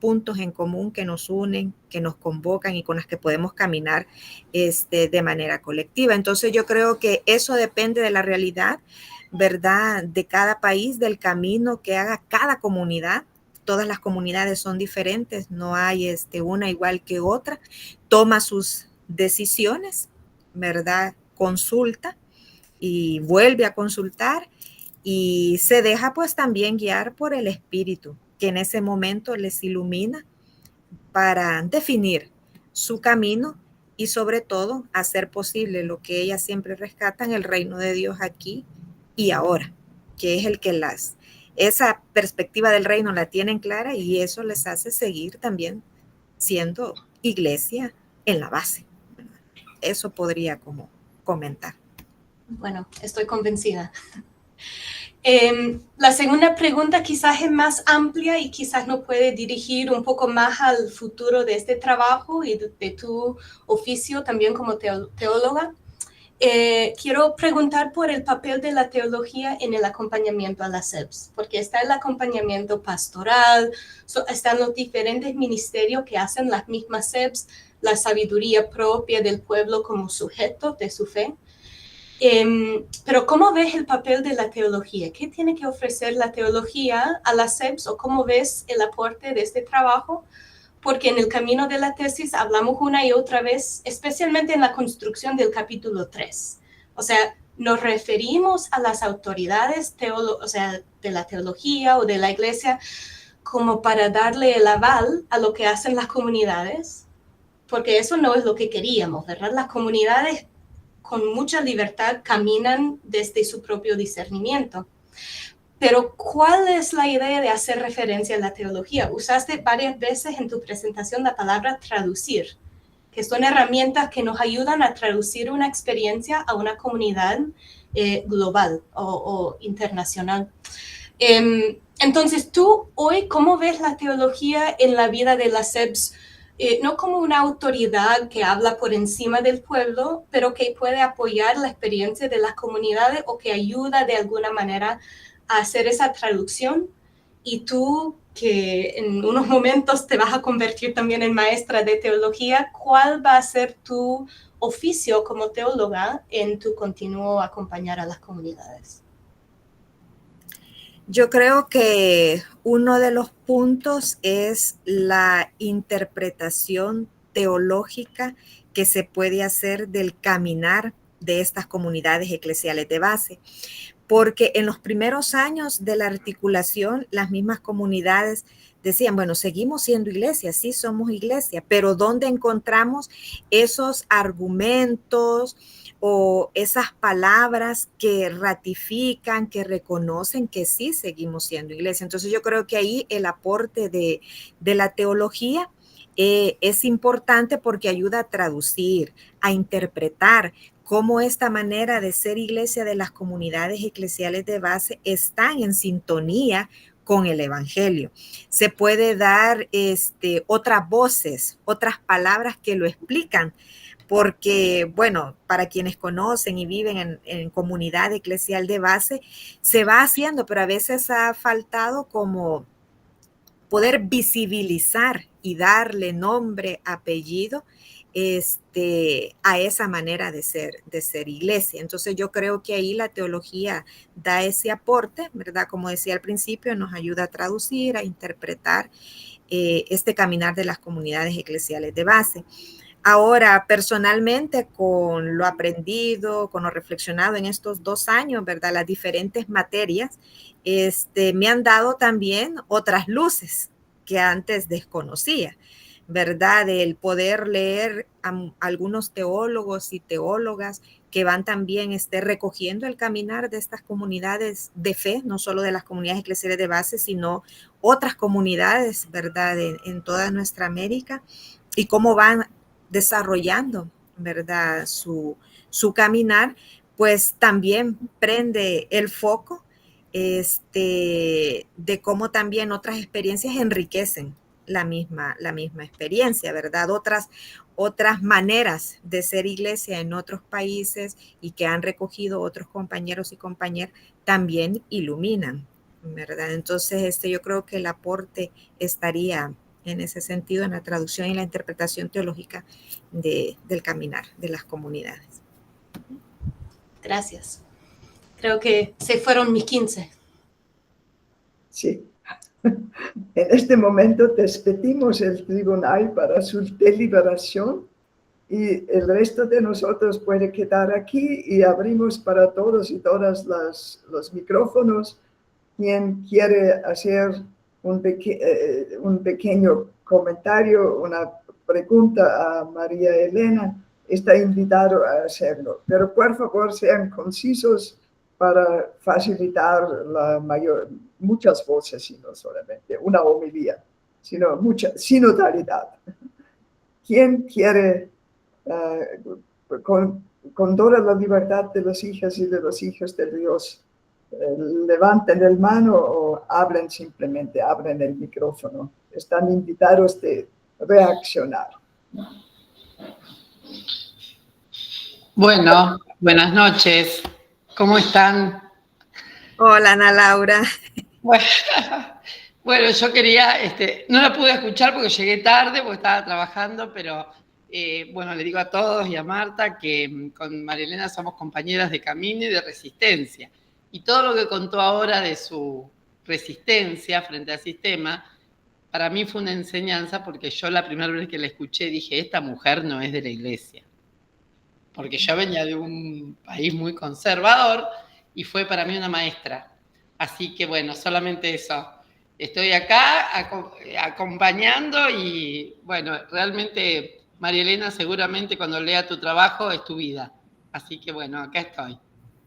[SPEAKER 2] puntos en común que nos unen, que nos convocan y con las que podemos caminar de manera colectiva. Entonces yo creo que eso depende de la realidad, ¿verdad?, de cada país, del camino que haga cada comunidad. Todas las comunidades son diferentes, no hay una igual que otra. Toma sus decisiones, ¿verdad?, consulta y vuelve a consultar y se deja pues también guiar por el Espíritu, que en ese momento les ilumina para definir su camino y sobre todo hacer posible lo que ellas siempre rescatan, el reino de Dios aquí y ahora, que es el que esa perspectiva del reino la tienen clara y eso les hace seguir también siendo iglesia en la base. Eso podría como comentar.
[SPEAKER 5] Bueno, estoy convencida. La segunda pregunta quizás es más amplia y quizás nos puede dirigir un poco más al futuro de este trabajo y de tu oficio también como teóloga. Quiero preguntar por el papel de la teología en el acompañamiento a las SEBs, porque está el acompañamiento pastoral, están los diferentes ministerios que hacen las mismas SEBs, la sabiduría propia del pueblo como sujeto de su fe. Pero ¿cómo ves el papel de la teología? ¿Qué tiene que ofrecer la teología a las SEBs o cómo ves el aporte de este trabajo? Porque en el camino de la tesis hablamos una y otra vez, especialmente en la construcción del capítulo 3. O sea, nos referimos a las autoridades de la teología o de la iglesia como para darle el aval a lo que hacen las comunidades, porque eso no es lo que queríamos, ¿verdad? Las comunidades con mucha libertad caminan desde su propio discernimiento. Pero, ¿cuál es la idea de hacer referencia a la teología? Usaste varias veces en tu presentación la palabra traducir, que son herramientas que nos ayudan a traducir una experiencia a una comunidad global o internacional. Entonces, tú hoy, ¿cómo ves la teología en la vida de las SEBs? No como una autoridad que habla por encima del pueblo, pero que puede apoyar la experiencia de las comunidades o que ayuda de alguna manera a hacer esa traducción. Y tú, que en unos momentos te vas a convertir también en maestra de teología, ¿cuál va a ser tu oficio como teóloga en tu continuo acompañar a las comunidades?
[SPEAKER 2] Yo creo que uno de los puntos es la interpretación teológica que se puede hacer del caminar de estas comunidades eclesiales de base, porque en los primeros años de la articulación, las mismas comunidades decían, bueno, seguimos siendo iglesia, sí somos iglesia, pero ¿dónde encontramos esos argumentos o esas palabras que ratifican, que reconocen que sí seguimos siendo iglesia? Entonces yo creo que ahí el aporte de la teología es importante porque ayuda a traducir, a interpretar cómo esta manera de ser iglesia de las comunidades eclesiales de base están en sintonía con el evangelio. Se puede dar otras voces, otras palabras que lo explican, porque, bueno, para quienes conocen y viven en comunidad eclesial de base, se va haciendo, pero a veces ha faltado como poder visibilizar y darle nombre, apellido a esa manera de ser iglesia. Entonces yo creo que ahí la teología da ese aporte, ¿verdad? Como decía al principio, nos ayuda a traducir, a interpretar este caminar de las comunidades eclesiales de base. Ahora, personalmente, con lo aprendido, con lo reflexionado en estos 2 años, ¿verdad? Las diferentes materias, me han dado también otras luces que antes desconocía, ¿verdad? El poder leer a algunos teólogos y teólogas que van también recogiendo el caminar de estas comunidades de fe, no solo de las comunidades eclesiales de base, sino otras comunidades, ¿verdad? En toda nuestra América, y cómo van desarrollando, ¿verdad? Su caminar, pues también prende el foco de cómo también otras experiencias enriquecen la misma experiencia, ¿verdad? Otras maneras de ser iglesia en otros países y que han recogido otros compañeros y compañeras también iluminan, ¿verdad? Entonces, yo creo que el aporte estaría en ese sentido, en la traducción y la interpretación teológica del caminar de las comunidades.
[SPEAKER 5] Gracias. Creo que se fueron mis 15.
[SPEAKER 1] Sí. En este momento despedimos el tribunal para su deliberación y el resto de nosotros puede quedar aquí y abrimos para todos y todas los micrófonos. Quien quiere hacer un pequeño comentario, una pregunta a María Elena, está invitado a hacerlo. Pero por favor sean concisos para facilitar muchas voces y no solamente una homilía, sino mucha sinodalidad. ¿Quién quiere, con toda la libertad de las hijas y de los hijos de Dios, levanten el mano o hablen simplemente, abren el micrófono? Están invitados de reaccionar.
[SPEAKER 6] Bueno, buenas noches. ¿Cómo están?
[SPEAKER 2] Hola, Ana Laura.
[SPEAKER 6] Bueno, yo quería, no la pude escuchar porque llegué tarde, porque estaba trabajando, pero bueno, le digo a todos y a Marta que con María Elena somos compañeras de camino y de resistencia. Y todo lo que contó ahora de su resistencia frente al sistema, para mí fue una enseñanza, porque yo la primera vez que la escuché dije, esta mujer no es de la iglesia. Porque yo venía de un país muy conservador y fue para mí una maestra. Así que bueno, solamente eso. Estoy acá acompañando y bueno, realmente María Elena seguramente cuando lea tu trabajo es tu vida. Así que bueno, acá estoy.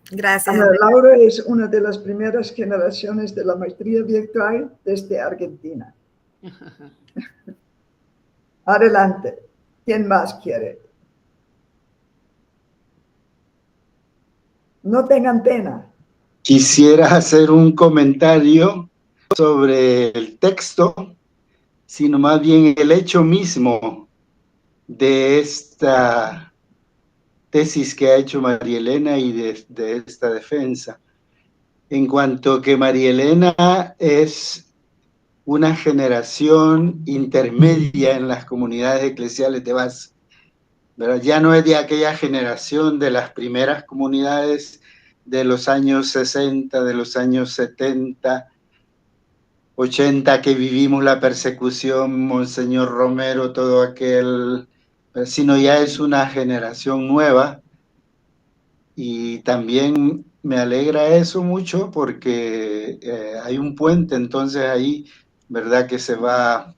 [SPEAKER 2] Gracias.
[SPEAKER 1] Ana Laura es una de las primeras generaciones de la maestría virtual desde Argentina. Adelante. ¿Quién más quiere? No tengan pena.
[SPEAKER 7] Quisiera hacer un comentario sobre el texto, sino más bien el hecho mismo de esta tesis que ha hecho María Elena y de esta defensa. En cuanto que María Elena es una generación intermedia en las comunidades eclesiales de base, ¿verdad? Ya no es de aquella generación de las primeras comunidades de los años 60, de los años 70, 80, que vivimos la persecución, Monseñor Romero, todo aquel, sino ya es una generación nueva. Y también me alegra eso mucho porque hay un puente entonces ahí, ¿verdad?, que se va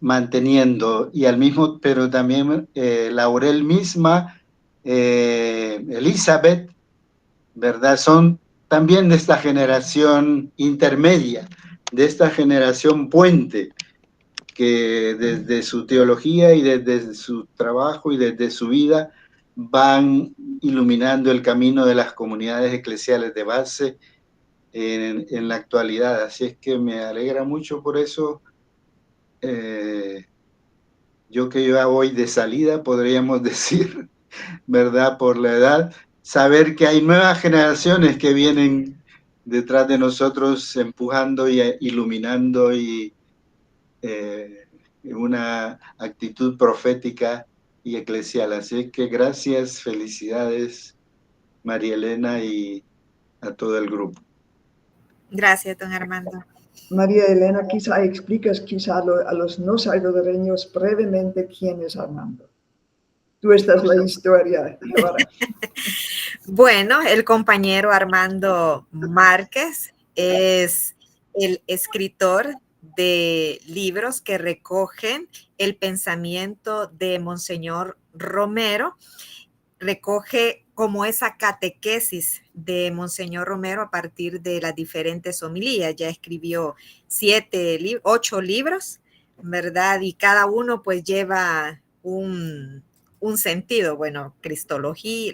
[SPEAKER 7] manteniendo, y al mismo, pero también Laurel misma, Elizabeth, ¿verdad?, son también de esta generación intermedia, de esta generación puente, que desde su teología y desde su trabajo y desde su vida van iluminando el camino de las comunidades eclesiales de base en la actualidad. Así es que me alegra mucho por eso. Yo que ya voy de salida, podríamos decir, ¿verdad?, por la edad, saber que hay nuevas generaciones que vienen detrás de nosotros empujando y iluminando y una actitud profética y eclesial. Así que gracias, felicidades, María Elena, y a todo el grupo.
[SPEAKER 2] Gracias, don Armando.
[SPEAKER 1] María Elena, quizá explicas a los no salvadoreños brevemente quién es Armando. Tú estás la historia ahora.
[SPEAKER 2] Bueno, el compañero Armando Márquez es el escritor de libros que recogen el pensamiento de Monseñor Romero, recoge como esa catequesis de Monseñor Romero a partir de las diferentes homilías. Ya escribió 8 libros, ¿verdad? Y cada uno pues lleva un sentido, bueno,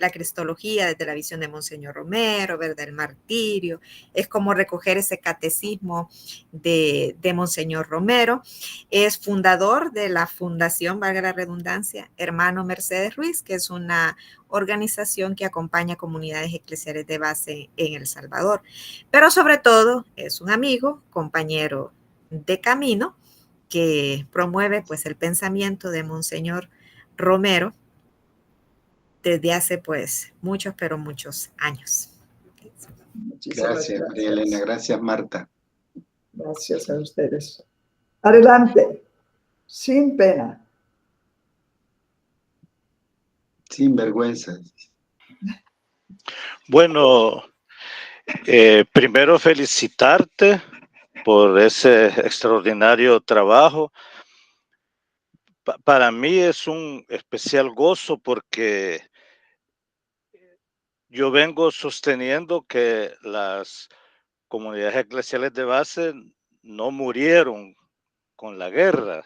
[SPEAKER 2] la cristología desde la visión de Monseñor Romero, ¿verdad? El martirio, es como recoger ese catecismo de Monseñor Romero. Es fundador de la fundación, valga la redundancia, Hermano Mercedes Ruiz, que es una organización que acompaña comunidades eclesiales de base en El Salvador. Pero sobre todo es un amigo, compañero de camino, que promueve pues el pensamiento de Monseñor Romero desde hace pues muchos, pero muchos años.
[SPEAKER 1] Muchísimas
[SPEAKER 7] Gracias, María Elena. Gracias, Marta.
[SPEAKER 1] Gracias a ustedes. Adelante, sin pena.
[SPEAKER 7] Sin vergüenza.
[SPEAKER 8] Bueno, primero felicitarte por ese extraordinario trabajo. Para mí es un especial gozo porque yo vengo sosteniendo que las comunidades eclesiales de base no murieron con la guerra.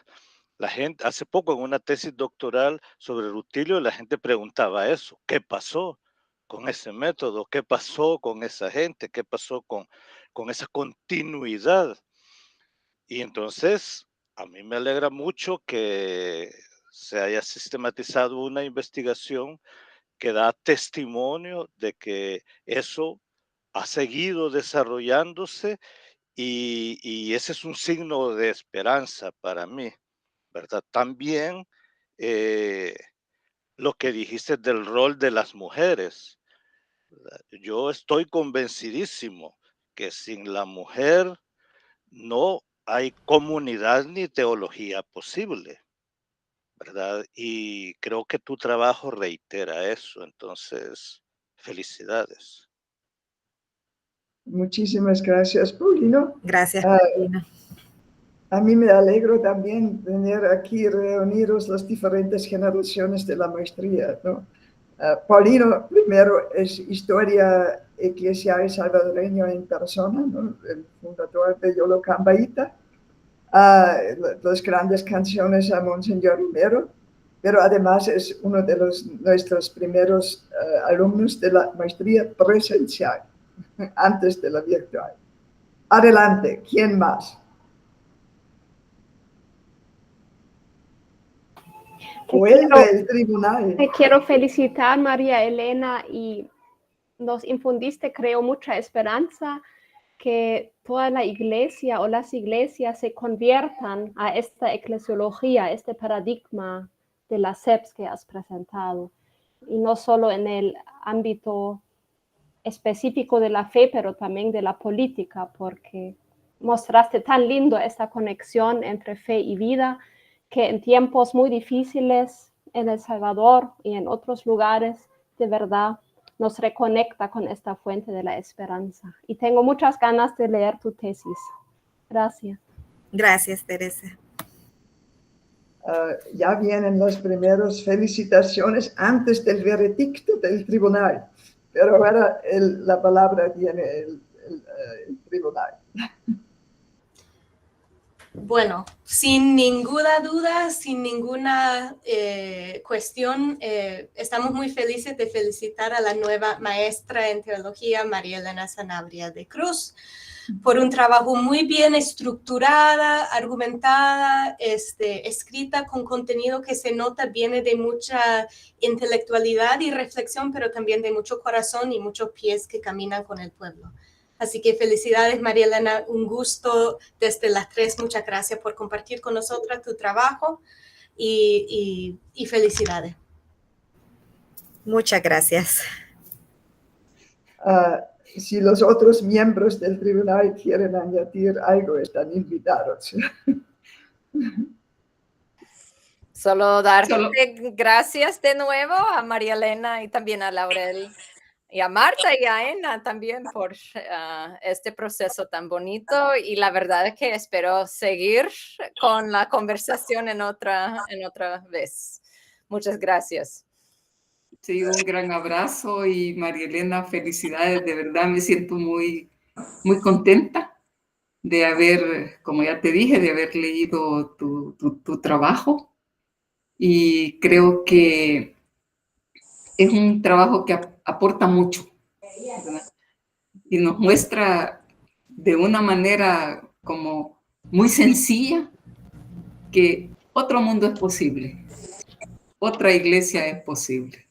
[SPEAKER 8] La gente, hace poco en una tesis doctoral sobre Rutilio, la gente preguntaba eso, ¿qué pasó con ese método? ¿Qué pasó con esa gente? ¿Qué pasó con esa continuidad? Y entonces, a mí me alegra mucho que se haya sistematizado una investigación que da testimonio de que eso ha seguido desarrollándose y ese es un signo de esperanza para mí, ¿verdad? También lo que dijiste del rol de las mujeres, ¿verdad? Yo estoy convencidísimo que sin la mujer no hay comunidad ni teología posible, ¿verdad? Y creo que tu trabajo reitera eso, entonces, felicidades.
[SPEAKER 1] Muchísimas gracias, Paulino.
[SPEAKER 2] Gracias, Paulino.
[SPEAKER 1] A mí me alegro también tener aquí reunidos las diferentes generaciones de la maestría, ¿no? Paulino, primero, es historia eclesial salvadoreña en persona, ¿no? El fundador de Yolo Cambaíta. Las grandes canciones a Monseñor Romero, pero además es uno de nuestros primeros alumnos de la maestría presencial, antes de la virtual. Adelante, ¿quién más? Vuelve el tribunal.
[SPEAKER 9] Te quiero felicitar, María Elena, y nos infundiste, creo, mucha esperanza que toda la iglesia o las iglesias se conviertan a esta eclesiología, este paradigma de las SEPs que has presentado, y no solo en el ámbito específico de la fe, pero también de la política, porque mostraste tan lindo esta conexión entre fe y vida, que en tiempos muy difíciles en El Salvador y en otros lugares, de verdad, nos reconecta con esta fuente de la esperanza. Y tengo muchas ganas de leer tu tesis. Gracias.
[SPEAKER 2] Gracias, Teresa.
[SPEAKER 1] Ya vienen las primeras felicitaciones antes del veredicto del tribunal, pero ahora la palabra tiene el tribunal.
[SPEAKER 5] Bueno, sin ninguna duda, sin ninguna cuestión, estamos muy felices de felicitar a la nueva maestra en teología, María Elena Sanabria de Cruz, por un trabajo muy bien estructurada, argumentada, escrita con contenido que se nota viene de mucha intelectualidad y reflexión, pero también de mucho corazón y muchos pies que caminan con el pueblo. Así que felicidades, María Elena, un gusto desde las 3. Muchas gracias por compartir con nosotras tu trabajo y felicidades.
[SPEAKER 2] Muchas gracias.
[SPEAKER 1] Si los otros miembros del tribunal quieren añadir algo, están invitados.
[SPEAKER 3] Solo darte gracias de nuevo a María Elena y también a Laurel y a Marta y a Ena también por este proceso tan bonito, y la verdad es que espero seguir con la conversación en otra vez. Muchas gracias.
[SPEAKER 4] Sí, un gran abrazo y María Elena, felicidades, de verdad me siento muy, muy contenta de haber, como ya te dije, de haber leído tu trabajo, y creo que es un trabajo que aporta mucho, ¿verdad? Y nos muestra de una manera como muy sencilla que otro mundo es posible, otra iglesia es posible.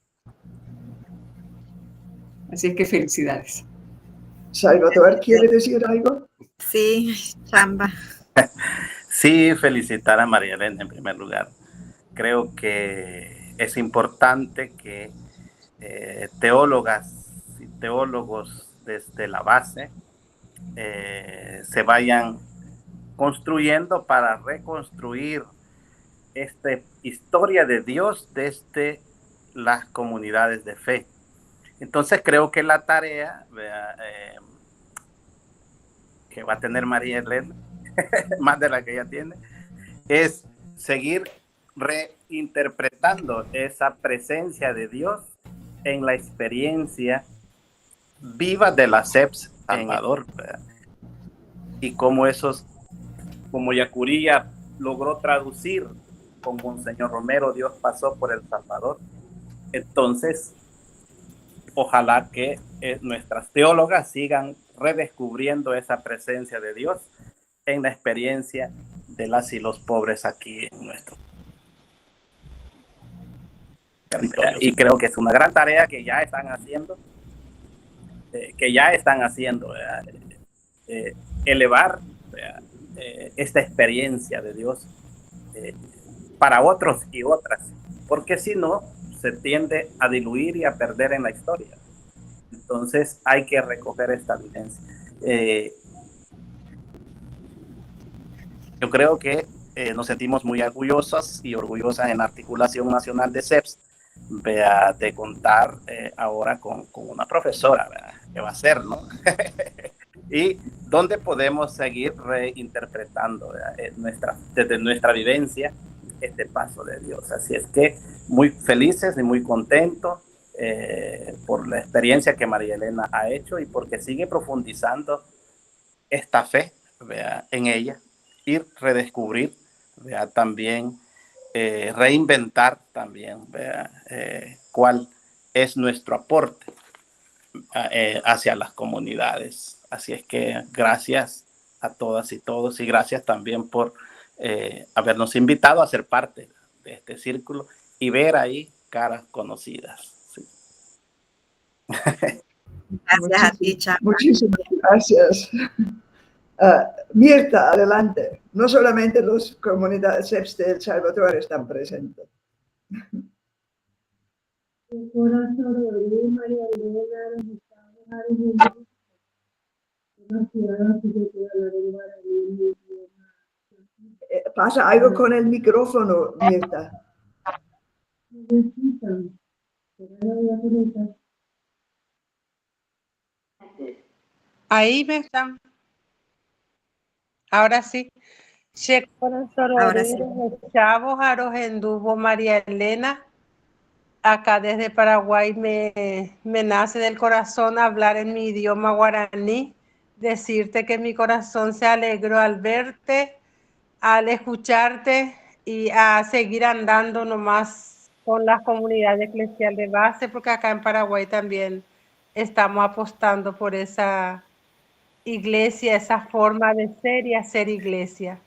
[SPEAKER 4] Así es que felicidades.
[SPEAKER 1] Salvador, ¿quiere decir algo?
[SPEAKER 2] Sí, Chamba.
[SPEAKER 10] Sí. Sí, felicitar a María Elena en primer lugar. Creo que es importante que teólogas y teólogos desde la base se vayan construyendo para reconstruir esta historia de Dios desde las comunidades de fe. Entonces creo que la tarea que va a tener María Elena, más de la que ella tiene, es seguir reinterpretando esa presencia de Dios en la experiencia viva de la SEPS Salvador, ¿verdad? Y cómo como Yacuría logró traducir con Monseñor Romero, Dios pasó por El Salvador. Entonces, ojalá que nuestras teólogas sigan redescubriendo esa presencia de Dios en la experiencia de las y los pobres aquí en nuestro territorio. Y creo que es una gran tarea que ya están haciendo, elevar esta experiencia de Dios para otros y otras, porque si no, se tiende a diluir y a perder en la historia. Entonces hay que recoger esta vivencia. Yo creo que nos sentimos muy orgullosas y orgullosas en la Articulación Nacional de SEPS de contar ahora con una profesora, ¿verdad? Que va a ser, ¿no? Y donde podemos seguir reinterpretando desde nuestra vivencia este paso de Dios. Así es que muy felices y muy contentos por la experiencia que María Elena ha hecho y porque sigue profundizando esta fe, ¿verdad? En ella y redescubrir, ¿verdad? También reinventar también, ¿verdad? Cuál es nuestro aporte hacia las comunidades. Así es que gracias a todas y todos y gracias también por habernos invitado a ser parte de este círculo y ver ahí caras conocidas. Sí.
[SPEAKER 2] Gracias a ti, Chapa.
[SPEAKER 1] Muchísimas gracias. Mirta, adelante. No solamente las comunidades SEPS de El Salvador están presentes. Pasa algo con el micrófono, Mirta.
[SPEAKER 11] Ahí me están. Ahora sí.
[SPEAKER 2] Ahora sí.
[SPEAKER 11] Chavos, Arojendubo, María Elena. Acá desde Paraguay me nace del corazón hablar en mi idioma guaraní, decirte que mi corazón se alegró al verte, al escucharte y a seguir andando nomás con la comunidad eclesial de base, porque acá en Paraguay también estamos apostando por esa iglesia, esa forma de ser y hacer iglesia.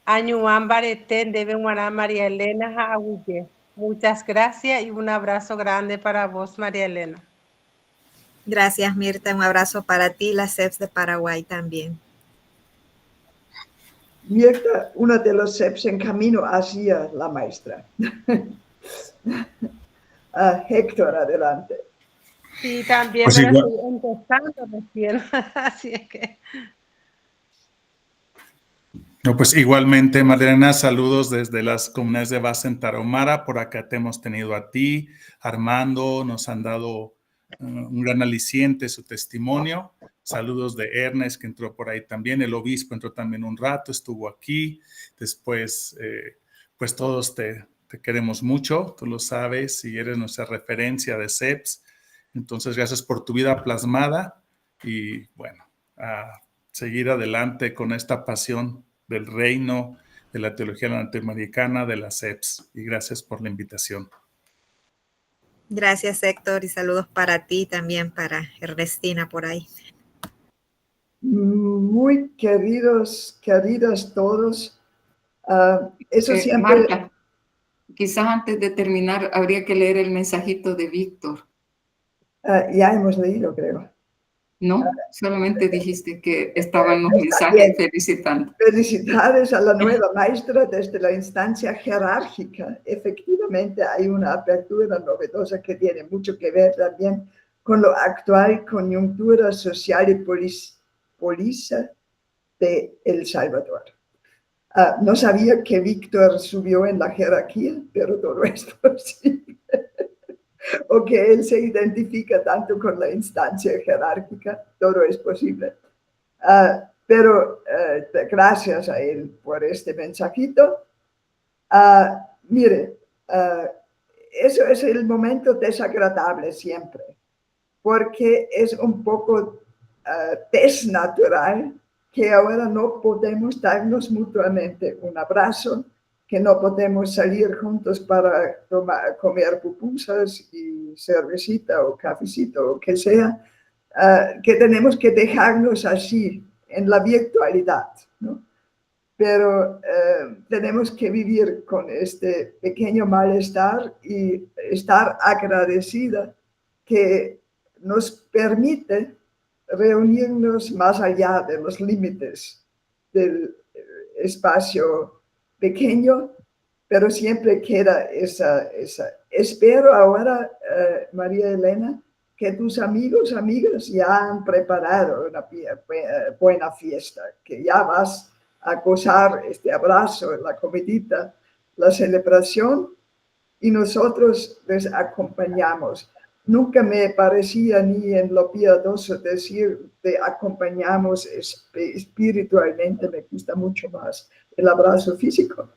[SPEAKER 11] Añuán Baretén debe María Elena Aguille. Muchas gracias y un abrazo grande para vos, María Elena.
[SPEAKER 2] Gracias, Mirta. Un abrazo para ti, la SEPS de Paraguay también.
[SPEAKER 1] Mirta, una de los SEPS en camino hacia la maestra. Héctor, adelante.
[SPEAKER 11] Sí, también
[SPEAKER 12] Pues
[SPEAKER 11] me
[SPEAKER 12] igual,
[SPEAKER 11] estoy empezando recién, así es que...
[SPEAKER 12] no, pues igualmente, Madalena, saludos desde las comunidades de base en Tarahumara. Por acá te hemos tenido a ti, Armando, nos han dado un gran aliciente su testimonio. Saludos de Ernest, que entró por ahí también. El obispo entró también un rato, estuvo aquí. Después, pues todos te queremos mucho, tú lo sabes, y eres nuestra referencia de SEPS. Entonces, gracias por tu vida plasmada y, bueno, a seguir adelante con esta pasión del reino, de la teología latinoamericana, de la SEPS. Y gracias por la invitación.
[SPEAKER 2] Gracias, Héctor, y saludos para ti también, para Ernestina por ahí.
[SPEAKER 1] Muy queridos todos. Eso siempre...
[SPEAKER 4] Marta, quizás antes de terminar habría que leer el mensajito de Víctor.
[SPEAKER 1] Ya hemos leído, creo.
[SPEAKER 4] No, solamente dijiste que estaban los
[SPEAKER 1] Está
[SPEAKER 4] mensajes
[SPEAKER 1] bien.
[SPEAKER 4] felicitando.
[SPEAKER 1] Felicidades a la nueva maestra desde la instancia jerárquica. Efectivamente, hay una apertura novedosa que tiene mucho que ver también con la actual coyuntura social y política de El Salvador. No sabía que Víctor subió en la jerarquía, pero todo esto sí. O que él se identifica tanto con la instancia jerárquica, todo es posible. Pero gracias a él por este mensajito. Mire, eso es el momento desagradable siempre, porque es un poco desnatural que ahora no podemos darnos mutuamente un abrazo, que no podemos salir juntos para comer pupusas y cervecita o cafecito o que sea, que tenemos que dejarnos así en la virtualidad, ¿no? Pero tenemos que vivir con este pequeño malestar y estar agradecida que nos permite reunirnos más allá de los límites del espacio pequeño, pero siempre queda esa. Espero ahora, María Elena, que tus amigas ya han preparado una buena fiesta, que ya vas a gozar este abrazo, la comidita, la celebración, y nosotros les acompañamos. Nunca me parecía ni en lo piadoso decir te acompañamos espiritualmente, me gusta mucho más el abrazo físico,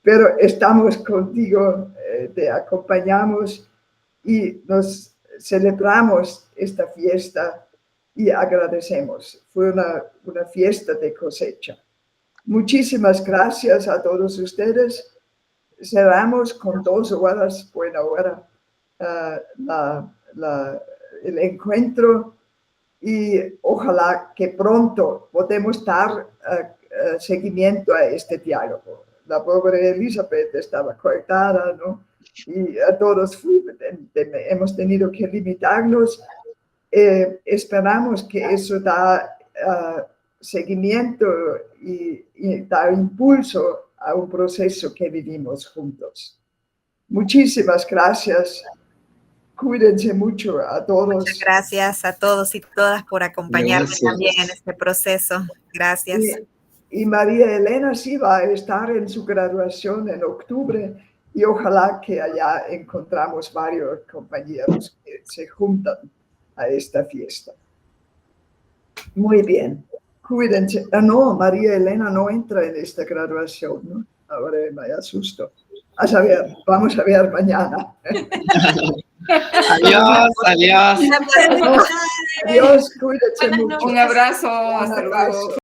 [SPEAKER 1] pero estamos contigo, te acompañamos y nos celebramos esta fiesta y agradecemos. Fue una fiesta de cosecha. Muchísimas gracias a todos ustedes. Cerramos con 2 horas, buena hora, el encuentro, y ojalá que pronto podamos dar seguimiento a este diálogo. La pobre Elizabeth estaba cortada, ¿no? Y a todos hemos tenido que limitarnos. Esperamos que eso da seguimiento y da impulso a un proceso que vivimos juntos. Muchísimas gracias. Cuídense mucho a todos.
[SPEAKER 2] Muchas gracias a todos y todas por acompañarme también en este proceso. Gracias.
[SPEAKER 1] Y María Elena sí va a estar en su graduación en octubre y ojalá que allá encontramos varios compañeros que se juntan a esta fiesta. Muy bien. Cuídense. No, María Elena no entra en esta graduación, ¿no? Ahora me asusto. A saber, vamos a ver mañana.
[SPEAKER 6] Adiós, adiós.
[SPEAKER 1] Adiós, cuídense mucho.
[SPEAKER 4] Un abrazo, hasta luego.